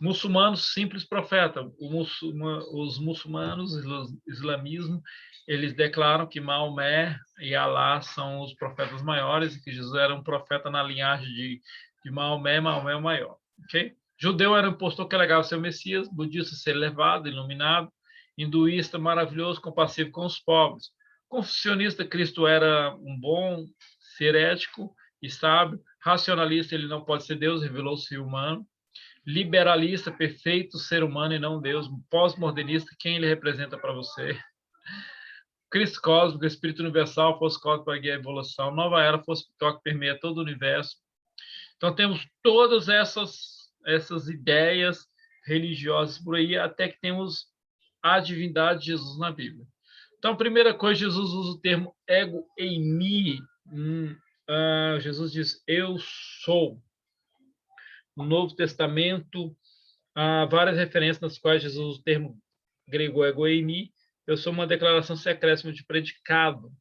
Muçulmanos, simples profeta. Os muçulmanos, islamismo, eles declaram que Maomé e Alá são os profetas maiores e que Jesus era um profeta na linhagem de Maomé. Maomé é o maior. Okay? Judeu era um impostor que alegava ser o Messias, budista ser elevado, iluminado, hinduísta maravilhoso, compassivo com os pobres. Confucionista, Cristo era um bom ser ético e sábio. Racionalista, ele não pode ser Deus, revelou-se humano. Liberalista, perfeito ser humano e não Deus. Pós-modernista, quem ele representa para você? Cristo cósmico, Espírito universal, força cósmica para guiar a evolução. Nova era, força que permeia todo o universo. Então, temos todas essas ideias religiosas por aí, até que temos a divindade de Jesus na Bíblia. Então, a primeira coisa, Jesus usa o termo ego eimi. Jesus diz, eu sou. No Novo Testamento, há várias referências nas quais Jesus usa o termo grego ego eimi. Eu sou uma declaração secreta de predicado.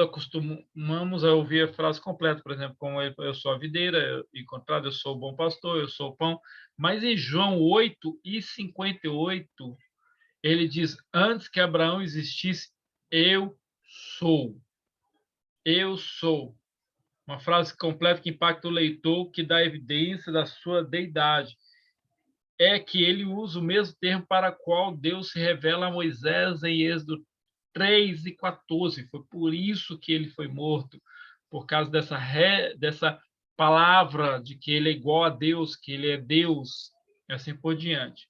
Acostumamos a ouvir a frase completa, por exemplo, como eu sou a videira, encontrado, eu sou o bom pastor, eu sou o pão. Mas em João 8:58, ele diz, antes que Abraão existisse, eu sou. Eu sou. Uma frase completa que impacta o leitor, que dá evidência da sua deidade. É que ele usa o mesmo termo para o qual Deus se revela a Moisés em Êxodo 3:14. Foi por isso que ele foi morto, por causa dessa palavra de que ele é igual a Deus, que ele é Deus, e assim por diante.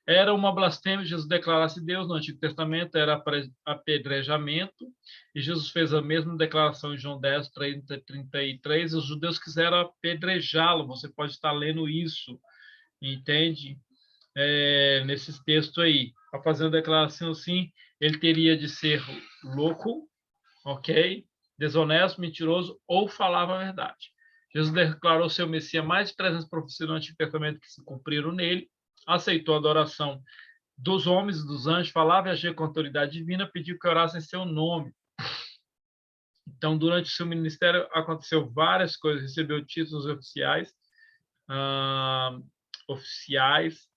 Era uma blasfêmia Jesus declarasse Deus. No Antigo Testamento era apedrejamento, e Jesus fez a mesma declaração em João 10:33. Os judeus quiseram apedrejá-lo. Você pode estar lendo isso, entende? Nesses textos aí. Para fazer uma declaração assim, ele teria de ser louco, ok? Desonesto, mentiroso, ou falava a verdade. Jesus declarou ser o Messias, mais de 300 profecias no Antigo Testamento que se cumpriram nele, aceitou a adoração dos homens e dos anjos, falava e agia com autoridade divina, pediu que orassem em seu nome. Então, durante o seu ministério, aconteceu várias coisas, recebeu títulos oficiais, oficiais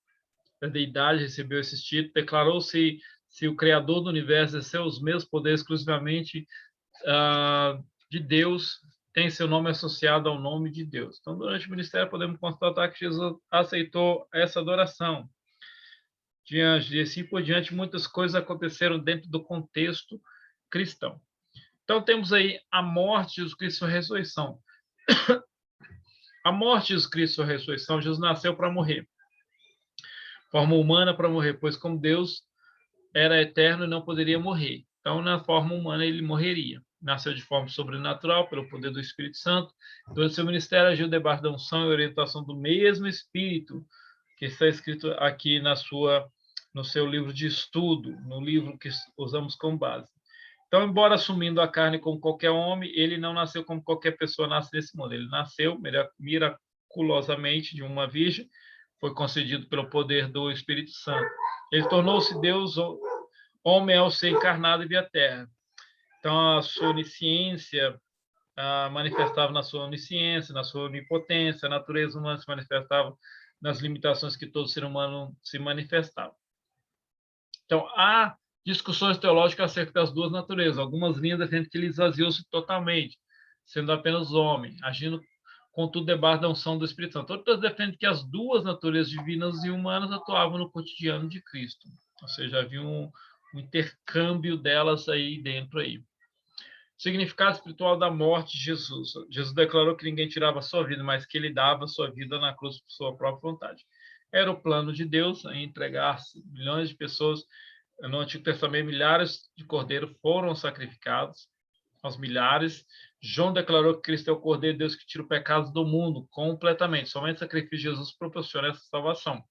da deidade recebeu esses títulos, declarou-se o Criador do universo, exerceu os mesmos poderes exclusivamente de Deus, tem seu nome associado ao nome de Deus. Então, durante o ministério, podemos constatar que Jesus aceitou essa adoração. E assim por diante, muitas coisas aconteceram dentro do contexto cristão. Então, temos aí a morte de Jesus Cristo e a ressurreição. A morte de Jesus Cristo e a ressurreição, Jesus nasceu para morrer. Forma humana para morrer, pois como Deus era eterno e não poderia morrer. Então, na forma humana, ele morreria. Nasceu de forma sobrenatural, pelo poder do Espírito Santo. Durante seu ministério, agiu debaixo da unção e orientação do mesmo Espírito, que está escrito aqui no seu livro de estudo, no livro que usamos como base. Então, embora assumindo a carne como qualquer homem, ele não nasceu como qualquer pessoa nasce nesse mundo. Ele nasceu miraculosamente de uma virgem, foi concedido pelo poder do Espírito Santo. Ele tornou-se Deus, homem ao ser encarnado e via a terra. Então, a sua onisciência manifestava na sua onisciência, na sua onipotência, a natureza humana se manifestava nas limitações que todo ser humano se manifestava. Então, há discussões teológicas acerca das duas naturezas. Algumas linhas defendem que ele esvaziou-se totalmente, sendo apenas homem, agindo, contudo, debaixo da unção do Espírito Santo. Outras defendem que as duas naturezas divinas e humanas atuavam no cotidiano de Cristo. Ou seja, havia um intercâmbio delas aí dentro aí. Significado espiritual da morte de Jesus. Jesus declarou que ninguém tirava a sua vida, mas que ele dava a sua vida na cruz por sua própria vontade. Era o plano de Deus em entregar-se. Milhões de pessoas, no Antigo Testamento, milhares de cordeiros foram sacrificados, aos milhares. João declarou que Cristo é o Cordeiro de Deus que tira o pecado do mundo completamente. Somente o sacrifício de Jesus proporciona essa salvação.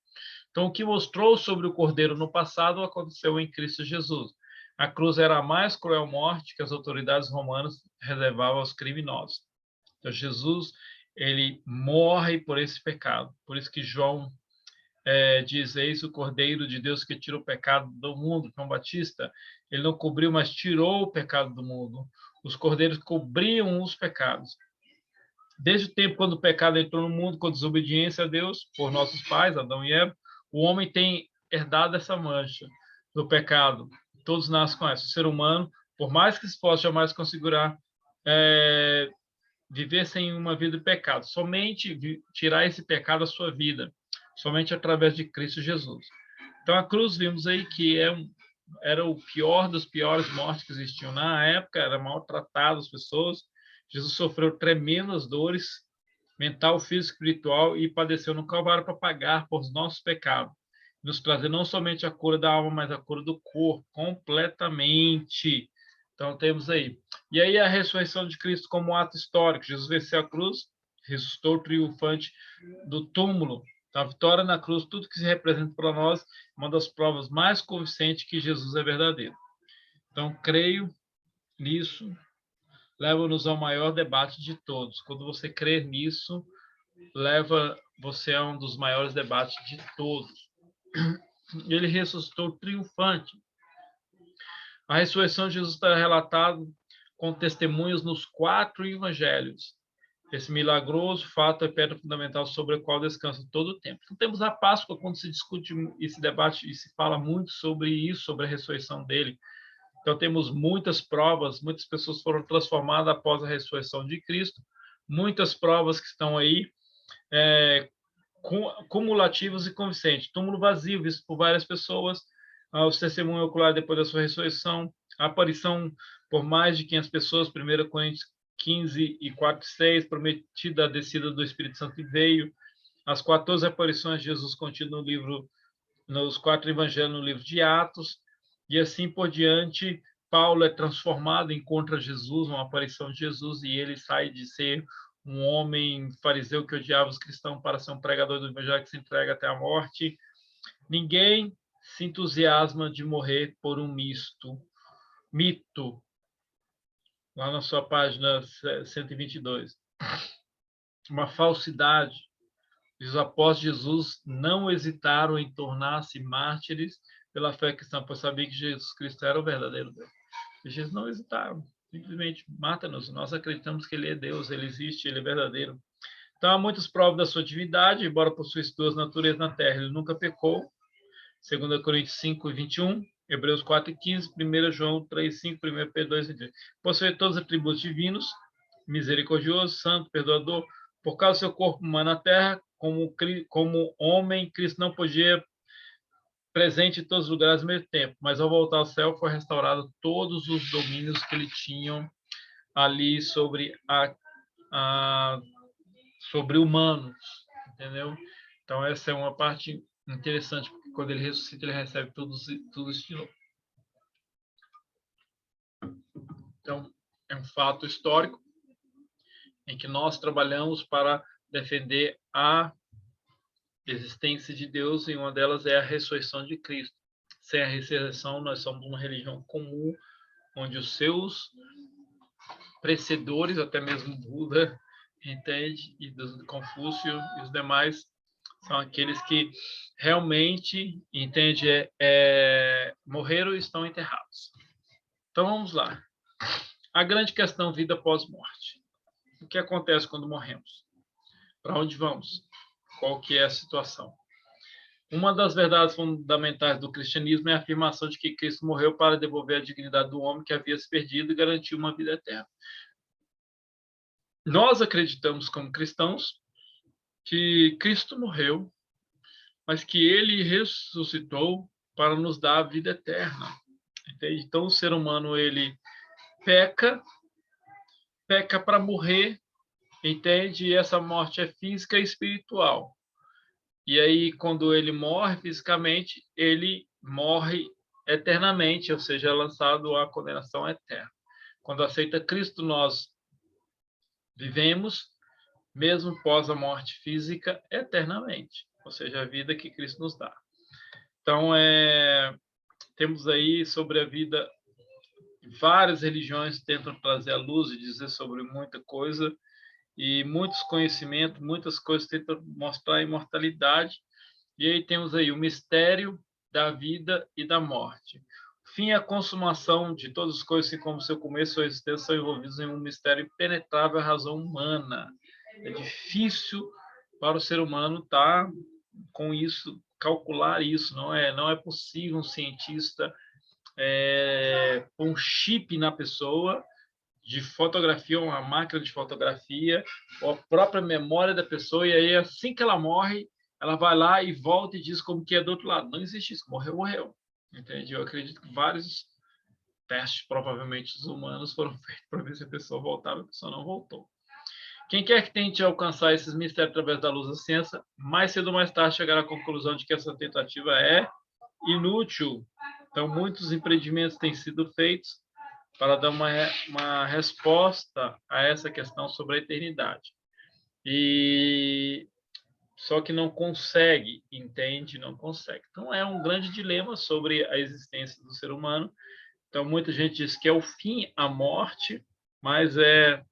Então, o que mostrou sobre o Cordeiro no passado aconteceu em Cristo Jesus. A cruz era a mais cruel morte que as autoridades romanas reservavam aos criminosos. Então, Jesus, ele morre por esse pecado. Por isso que João diz, eis o Cordeiro de Deus que tira o pecado do mundo. João Batista, ele não cobriu, mas tirou o pecado do mundo. Os cordeiros cobriam os pecados. Desde o tempo quando o pecado entrou no mundo, com desobediência a Deus, por nossos pais, Adão e Eva, o homem tem herdado essa mancha do pecado. Todos nascem com essa. O ser humano, por mais que se possa jamais conseguirá viver sem uma vida de pecado, somente tirar esse pecado da sua vida, somente através de Cristo Jesus. Então, a cruz, vimos aí que era o pior dos piores mortes que existiam na época, era maltratado as pessoas. Jesus sofreu tremendas dores, mental, física, espiritual, e padeceu no Calvário para pagar por nossos pecados, nos trazer não somente a cura da alma, mas a cura do corpo, completamente. Então, temos aí. E aí, a ressurreição de Cristo como ato histórico. Jesus venceu a cruz, ressuscitou triunfante do túmulo. Então, a vitória na cruz, tudo que se representa para nós, uma das provas mais convincentes que Jesus é verdadeiro. Então, creio nisso, leva-nos ao maior debate de todos. Quando você crê nisso, leva você a um dos maiores debates de todos. Ele ressuscitou triunfante. A ressurreição de Jesus está relatada com testemunhos nos 4 evangelhos. Esse milagroso fato é pedra fundamental sobre a qual descansa todo o tempo. Então, temos a Páscoa, quando se discute e se debate e se fala muito sobre isso, sobre a ressurreição dele. Então, temos muitas provas, muitas pessoas foram transformadas após a ressurreição de Cristo, muitas provas que estão aí, cumulativos e convincentes. Túmulo vazio, visto por várias pessoas, os testemunhos oculares depois da sua ressurreição, a aparição por mais de 500 pessoas, 1 Coríntios 15 e 4 e 6, prometida a descida do Espírito Santo que veio, as 14 aparições de Jesus contidas no livro, nos 4 evangelhos no livro de Atos, e assim por diante. Paulo é transformado, encontra Jesus, uma aparição de Jesus, e ele sai de ser um homem fariseu que odiava os cristãos para ser um pregador do evangelho que se entrega até a morte. Ninguém se entusiasma de morrer por um mito, lá na sua página 122. Uma falsidade. Os apóstolos de Jesus não hesitaram em tornar-se mártires pela fé cristã, pois sabiam que Jesus Cristo era o verdadeiro Deus. E eles não hesitaram, simplesmente mata-nos. Nós acreditamos que ele é Deus, ele existe, ele é verdadeiro. Então, há muitas provas da sua divindade, embora possuísse duas naturezas na terra, ele nunca pecou. 2 Coríntios 5, 21, Hebreus 4, 15, 1 João 3, 5, 1 Pedro 2, 22. Possui todos os atributos divinos, misericordioso, santo, perdoador. Por causa do seu corpo humano na terra, como homem, Cristo não podia presente em todos os lugares ao mesmo tempo, mas ao voltar ao céu foi restaurado todos os domínios que ele tinha ali sobre humanos, entendeu? Então essa é uma parte interessante, porque quando ele ressuscita, ele recebe tudo isso de novo. Então, é um fato histórico em que nós trabalhamos para defender a existência de Deus, e uma delas é a ressurreição de Cristo. Sem a ressurreição, nós somos uma religião comum, onde os seus precedores, até mesmo Buda, entende, e dos Confúcio e os demais, são aqueles que realmente, entende, morreram e estão enterrados. Então vamos lá. A grande questão, vida após morte. O que acontece quando morremos? Para onde vamos? Qual que é a situação? Uma das verdades fundamentais do cristianismo é a afirmação de que Cristo morreu para devolver a dignidade do homem que havia se perdido e garantir uma vida eterna. Nós acreditamos, como cristãos, que Cristo morreu, mas que ele ressuscitou para nos dar a vida eterna. Entende? Então, o ser humano, ele peca para morrer, entende? E essa morte é física e espiritual. E aí, quando ele morre fisicamente, ele morre eternamente, ou seja, é lançado à condenação eterna. Quando aceita Cristo, nós vivemos, mesmo pós a morte física, eternamente, ou seja, a vida que Cristo nos dá. Então, temos aí sobre a vida, várias religiões tentam trazer à luz e dizer sobre muita coisa, e muitos conhecimentos, muitas coisas tentam mostrar a imortalidade. E aí temos aí o mistério da vida e da morte. O fim é a consumação de todas as coisas, assim como seu começo e sua existência são envolvidos em um mistério impenetrável à razão humana. É difícil para o ser humano estar com isso, calcular isso. Não é possível um cientista pôr um chip na pessoa de fotografia, uma máquina de fotografia, ou a própria memória da pessoa, e aí assim que ela morre, ela vai lá e volta e diz como que é do outro lado. Não existe isso. Morreu, morreu. Entende? Eu acredito que vários testes, provavelmente os humanos, foram feitos para ver se a pessoa voltava, a pessoa não voltou. Quem quer que tente alcançar esses mistérios através da luz da ciência, mais cedo ou mais tarde chegará à conclusão de que essa tentativa é inútil. Então, muitos empreendimentos têm sido feitos para dar uma resposta a essa questão sobre a eternidade. Só que não consegue, entende? Não consegue. Então, é um grande dilema sobre a existência do ser humano. Então, muita gente diz que é o fim, a morte, mas é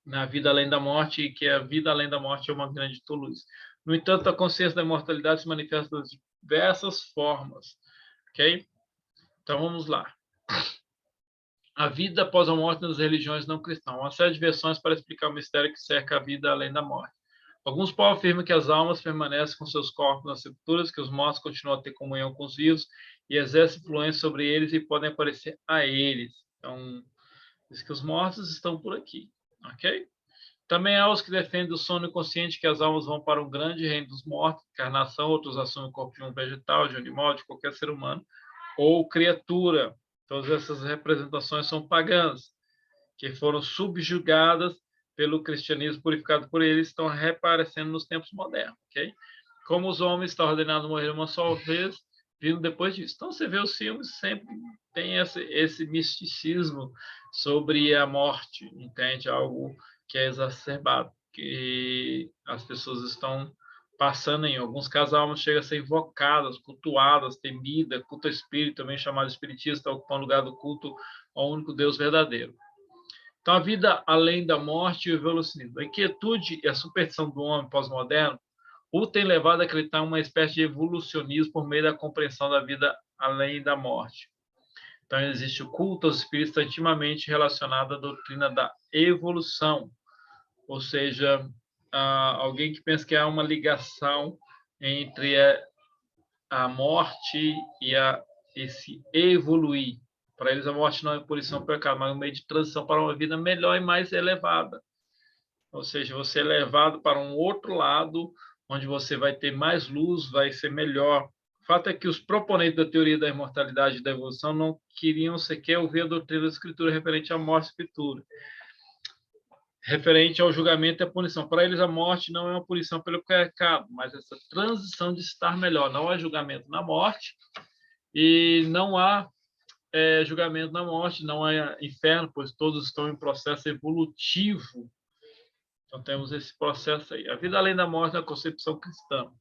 na vida além da morte, e que a vida além da morte é uma grande tolice. No entanto, a consciência da imortalidade se manifesta de diversas formas, ok? Então, vamos lá. A vida após a morte nas religiões não cristãs. Uma série de versões para explicar o mistério que cerca a vida além da morte. Alguns povos afirmam que as almas permanecem com seus corpos nas sepulturas, que os mortos continuam a ter comunhão com os vivos e exercem influência sobre eles e podem aparecer a eles. Então, diz que os mortos estão por aqui, ok? Também há os que defendem o sono inconsciente, que as almas vão para um grande reino dos mortos, encarnação, outros assumem o corpo de um vegetal, de um animal, de qualquer ser humano ou criatura. Todas essas representações são pagãs, que foram subjugadas pelo cristianismo purificado por eles, estão reaparecendo nos tempos modernos, ok? Como os homens estão ordenados a morrer uma só vez, vindo depois disso. Então, você vê os filmes, sempre tem esse misticismo sobre a morte, entende? Algo que é exacerbado, que as pessoas estão passando em alguns casos, a alma chega a ser invocadas, cultuadas, temida, culto ao espírito, também chamado espiritista, ocupando o lugar do culto ao único Deus verdadeiro. Então, a vida além da morte e o evolucionismo. A inquietude e a superstição do homem pós-moderno o tem levado a acreditar em uma espécie de evolucionismo por meio da compreensão da vida além da morte. Então, existe o culto aos espíritos intimamente relacionado à doutrina da evolução, ou seja, alguém que pensa que há uma ligação entre a morte e esse evoluir. Para eles, a morte não é punição pelo pecado, mas um meio de transição para uma vida melhor e mais elevada. Ou seja, você é levado para um outro lado, onde você vai ter mais luz, vai ser melhor. O fato é que os proponentes da teoria da imortalidade e da evolução não queriam sequer ouvir a doutrina da Escritura referente à morte e Escritura, referente ao julgamento e à punição. Para eles, a morte não é uma punição pelo pecado, mas essa transição de estar melhor. Não há julgamento na morte e não há julgamento na morte, não há inferno, pois todos estão em processo evolutivo. Então, temos esse processo aí. A vida além da morte na concepção cristã.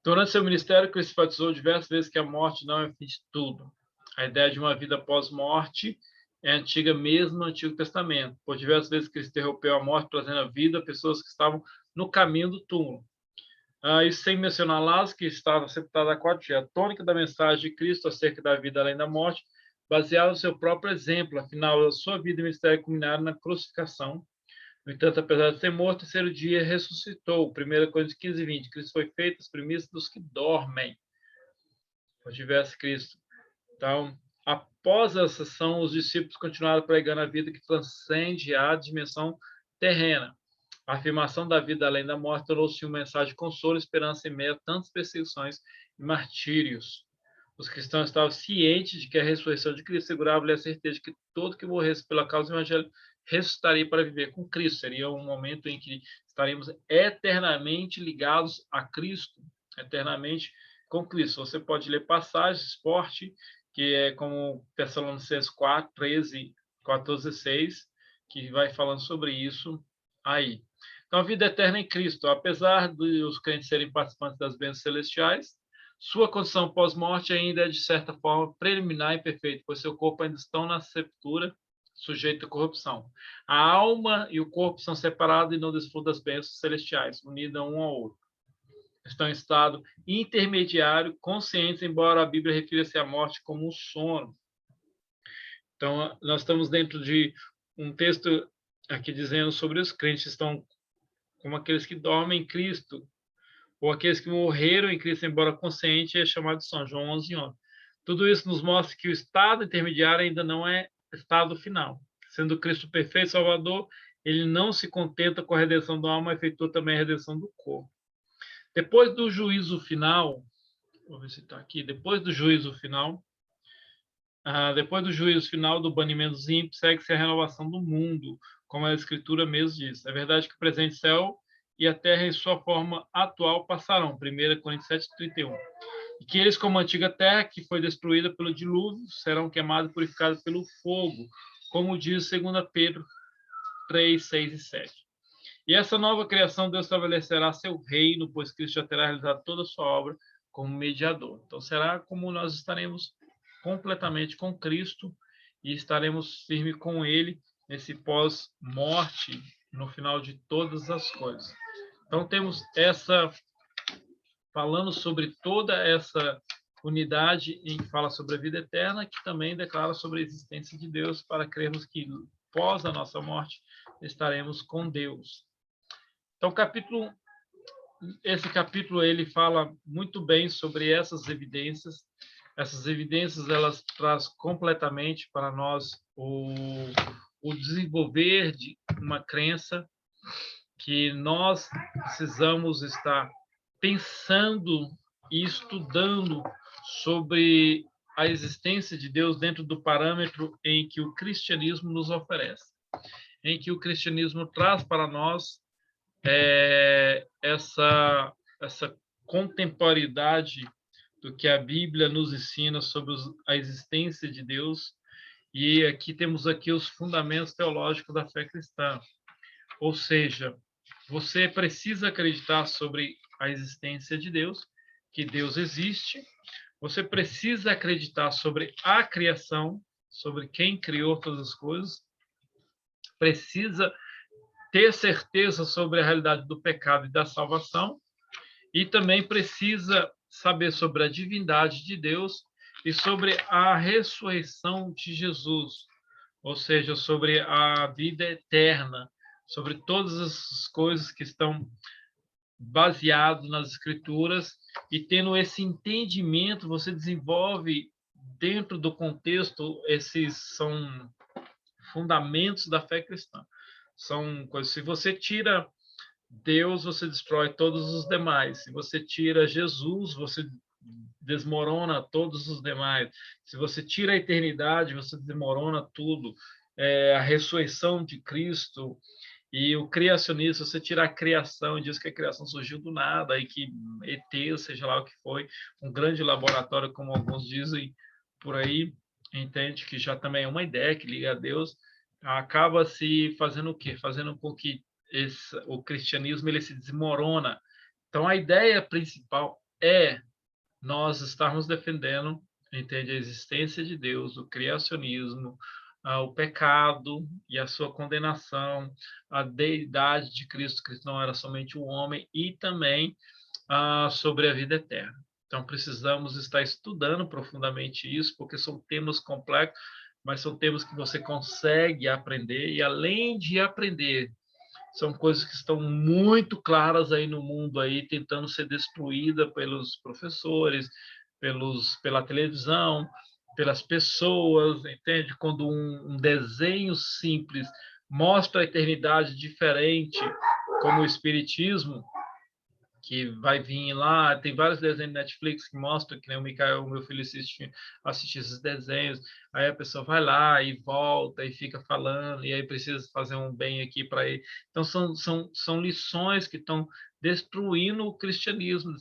Durante seu ministério, Cristo enfatizou diversas vezes que a morte não é o fim de tudo. A ideia de uma vida pós-morte é antiga mesmo no Antigo Testamento. Por diversas vezes, Cristo interrompeu a morte, trazendo a vida a pessoas que estavam no caminho do túmulo. Isso sem mencionar Lázaro, que estava sepultado há 4 dias. A tônica da mensagem de Cristo acerca da vida além da morte, baseada no seu próprio exemplo. Afinal, a sua vida e ministério culminaram na crucificação. No entanto, apesar de ser morto, terceiro dia ressuscitou. 1 Coríntios 15:20. Cristo foi feito as primícias dos que dormem. Por tivesse Cristo. Então, após a ascensão, os discípulos continuaram pregando a vida que transcende a dimensão terrena. A afirmação da vida além da morte tornou-se uma mensagem de consolo e esperança em meio a tantas perseguições e martírios. Os cristãos estavam cientes de que a ressurreição de Cristo segurava-lhe a certeza de que todo que morresse pela causa do Evangelho ressuscitaria para viver com Cristo. Seria um momento em que estaremos eternamente ligados a Cristo, eternamente com Cristo. Você pode ler passagens, forte, que é como Tessalonicenses 4, 13, 14, 16, que vai falando sobre isso aí. Então, a vida eterna em Cristo, apesar dos crentes serem participantes das bênçãos celestiais, sua condição pós-morte ainda é, de certa forma, preliminar e perfeita, pois seu corpo ainda estão na sepultura, sujeito à corrupção. A alma e o corpo são separados e não desfrutam das bênçãos celestiais, unidos um ao outro. Estão em estado intermediário, conscientes, embora a Bíblia refira-se à morte como um sono. Então, nós estamos dentro de um texto aqui dizendo sobre os crentes que estão como aqueles que dormem em Cristo, ou aqueles que morreram em Cristo, embora consciente, é chamado de sono. João 11:11. Tudo isso nos mostra que o estado intermediário ainda não é estado final. Sendo Cristo perfeito Salvador, ele não se contenta com a redenção da alma, efetua também a redenção do corpo. Depois do juízo final, vou ver se está aqui, depois do juízo final do banimento dos ímpios, segue-se a renovação do mundo, como a Escritura mesmo diz. É verdade que o presente céu e a terra em sua forma atual passarão, 1 Coríntios 7:31. E que eles, como a antiga terra, que foi destruída pelo dilúvio, serão queimados e purificados pelo fogo, como diz 2 Pedro 3, 6 e 7. E essa nova criação, Deus estabelecerá seu reino, pois Cristo já terá realizado toda a sua obra como mediador. Então, será como nós estaremos completamente com Cristo e estaremos firmes com Ele nesse pós-morte, no final de todas as coisas. Então, temos falando sobre toda essa unidade em que fala sobre a vida eterna, que também declara sobre a existência de Deus, para crermos que, após a nossa morte, estaremos com Deus. Então, esse capítulo ele fala muito bem sobre essas evidências. Essas evidências elas trazem completamente para nós o desenvolver de uma crença que nós precisamos estar pensando e estudando sobre a existência de Deus dentro do parâmetro em que o cristianismo nos oferece, em que o cristianismo traz para nós essa contemporaneidade do que a Bíblia nos ensina sobre a existência de Deus. E aqui temos os fundamentos teológicos da fé cristã. Ou seja, você precisa acreditar sobre a existência de Deus, que Deus existe. Você precisa acreditar sobre a criação, sobre quem criou todas as coisas. Precisa ter certeza sobre a realidade do pecado e da salvação. E também precisa saber sobre a divindade de Deus e sobre a ressurreição de Jesus, ou seja, sobre a vida eterna, sobre todas as coisas que estão baseadas nas Escrituras, e tendo esse entendimento, você desenvolve dentro do contexto, esses são fundamentos da fé cristã. São coisas, se você tira Deus, você destrói todos os demais. Se você tira Jesus, você desmorona todos os demais. Se você tira a eternidade, você desmorona tudo. A ressurreição de Cristo e o criacionismo, você tira a criação e diz que a criação surgiu do nada e que ET, seja lá o que foi, um grande laboratório, como alguns dizem por aí, entende que já também é uma ideia que liga a Deus, acaba se fazendo o quê? Fazendo com que o cristianismo ele se desmorona. Então, a ideia principal é nós estarmos defendendo, entende, a existência de Deus, o criacionismo, o pecado e a sua condenação, a deidade de Cristo, Cristo não era somente um homem, e também sobre a vida eterna. Então, precisamos estar estudando profundamente isso, porque são temas complexos, mas são temas que você consegue aprender, e além de aprender, são coisas que estão muito claras aí no mundo aí, tentando ser destruída pelos professores, pela televisão, pelas pessoas, entende? Quando um desenho simples mostra a eternidade diferente, como o Espiritismo, que vai vir lá, tem vários desenhos na Netflix que mostram, que nem o Mikael, o meu filho, assiste esses desenhos, aí a pessoa vai lá e volta e fica falando, e aí precisa fazer um bem aqui para ele. Então, são lições que estão destruindo o cristianismo,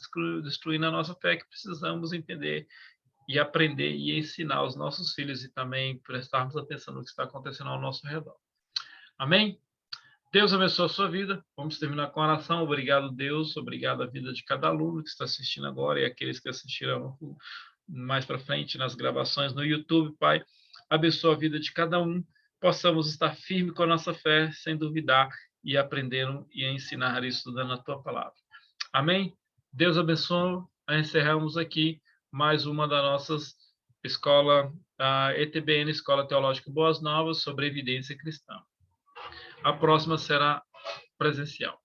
destruindo a nossa fé, que precisamos entender e aprender e ensinar aos nossos filhos, e também prestarmos atenção no que está acontecendo ao nosso redor. Amém? Deus abençoe a sua vida. Vamos terminar com a oração. Obrigado, Deus. Obrigado à vida de cada aluno que está assistindo agora e aqueles que assistirão mais para frente nas gravações no YouTube, Pai. Abençoa a vida de cada um. Possamos estar firme com a nossa fé, sem duvidar, e aprendendo e ensinar e estudando a Tua palavra. Amém? Deus abençoe. Encerramos aqui mais uma das nossas escola, a ETBN, Escola Teológica Boas Novas, sobre evidência cristã. A próxima será presencial.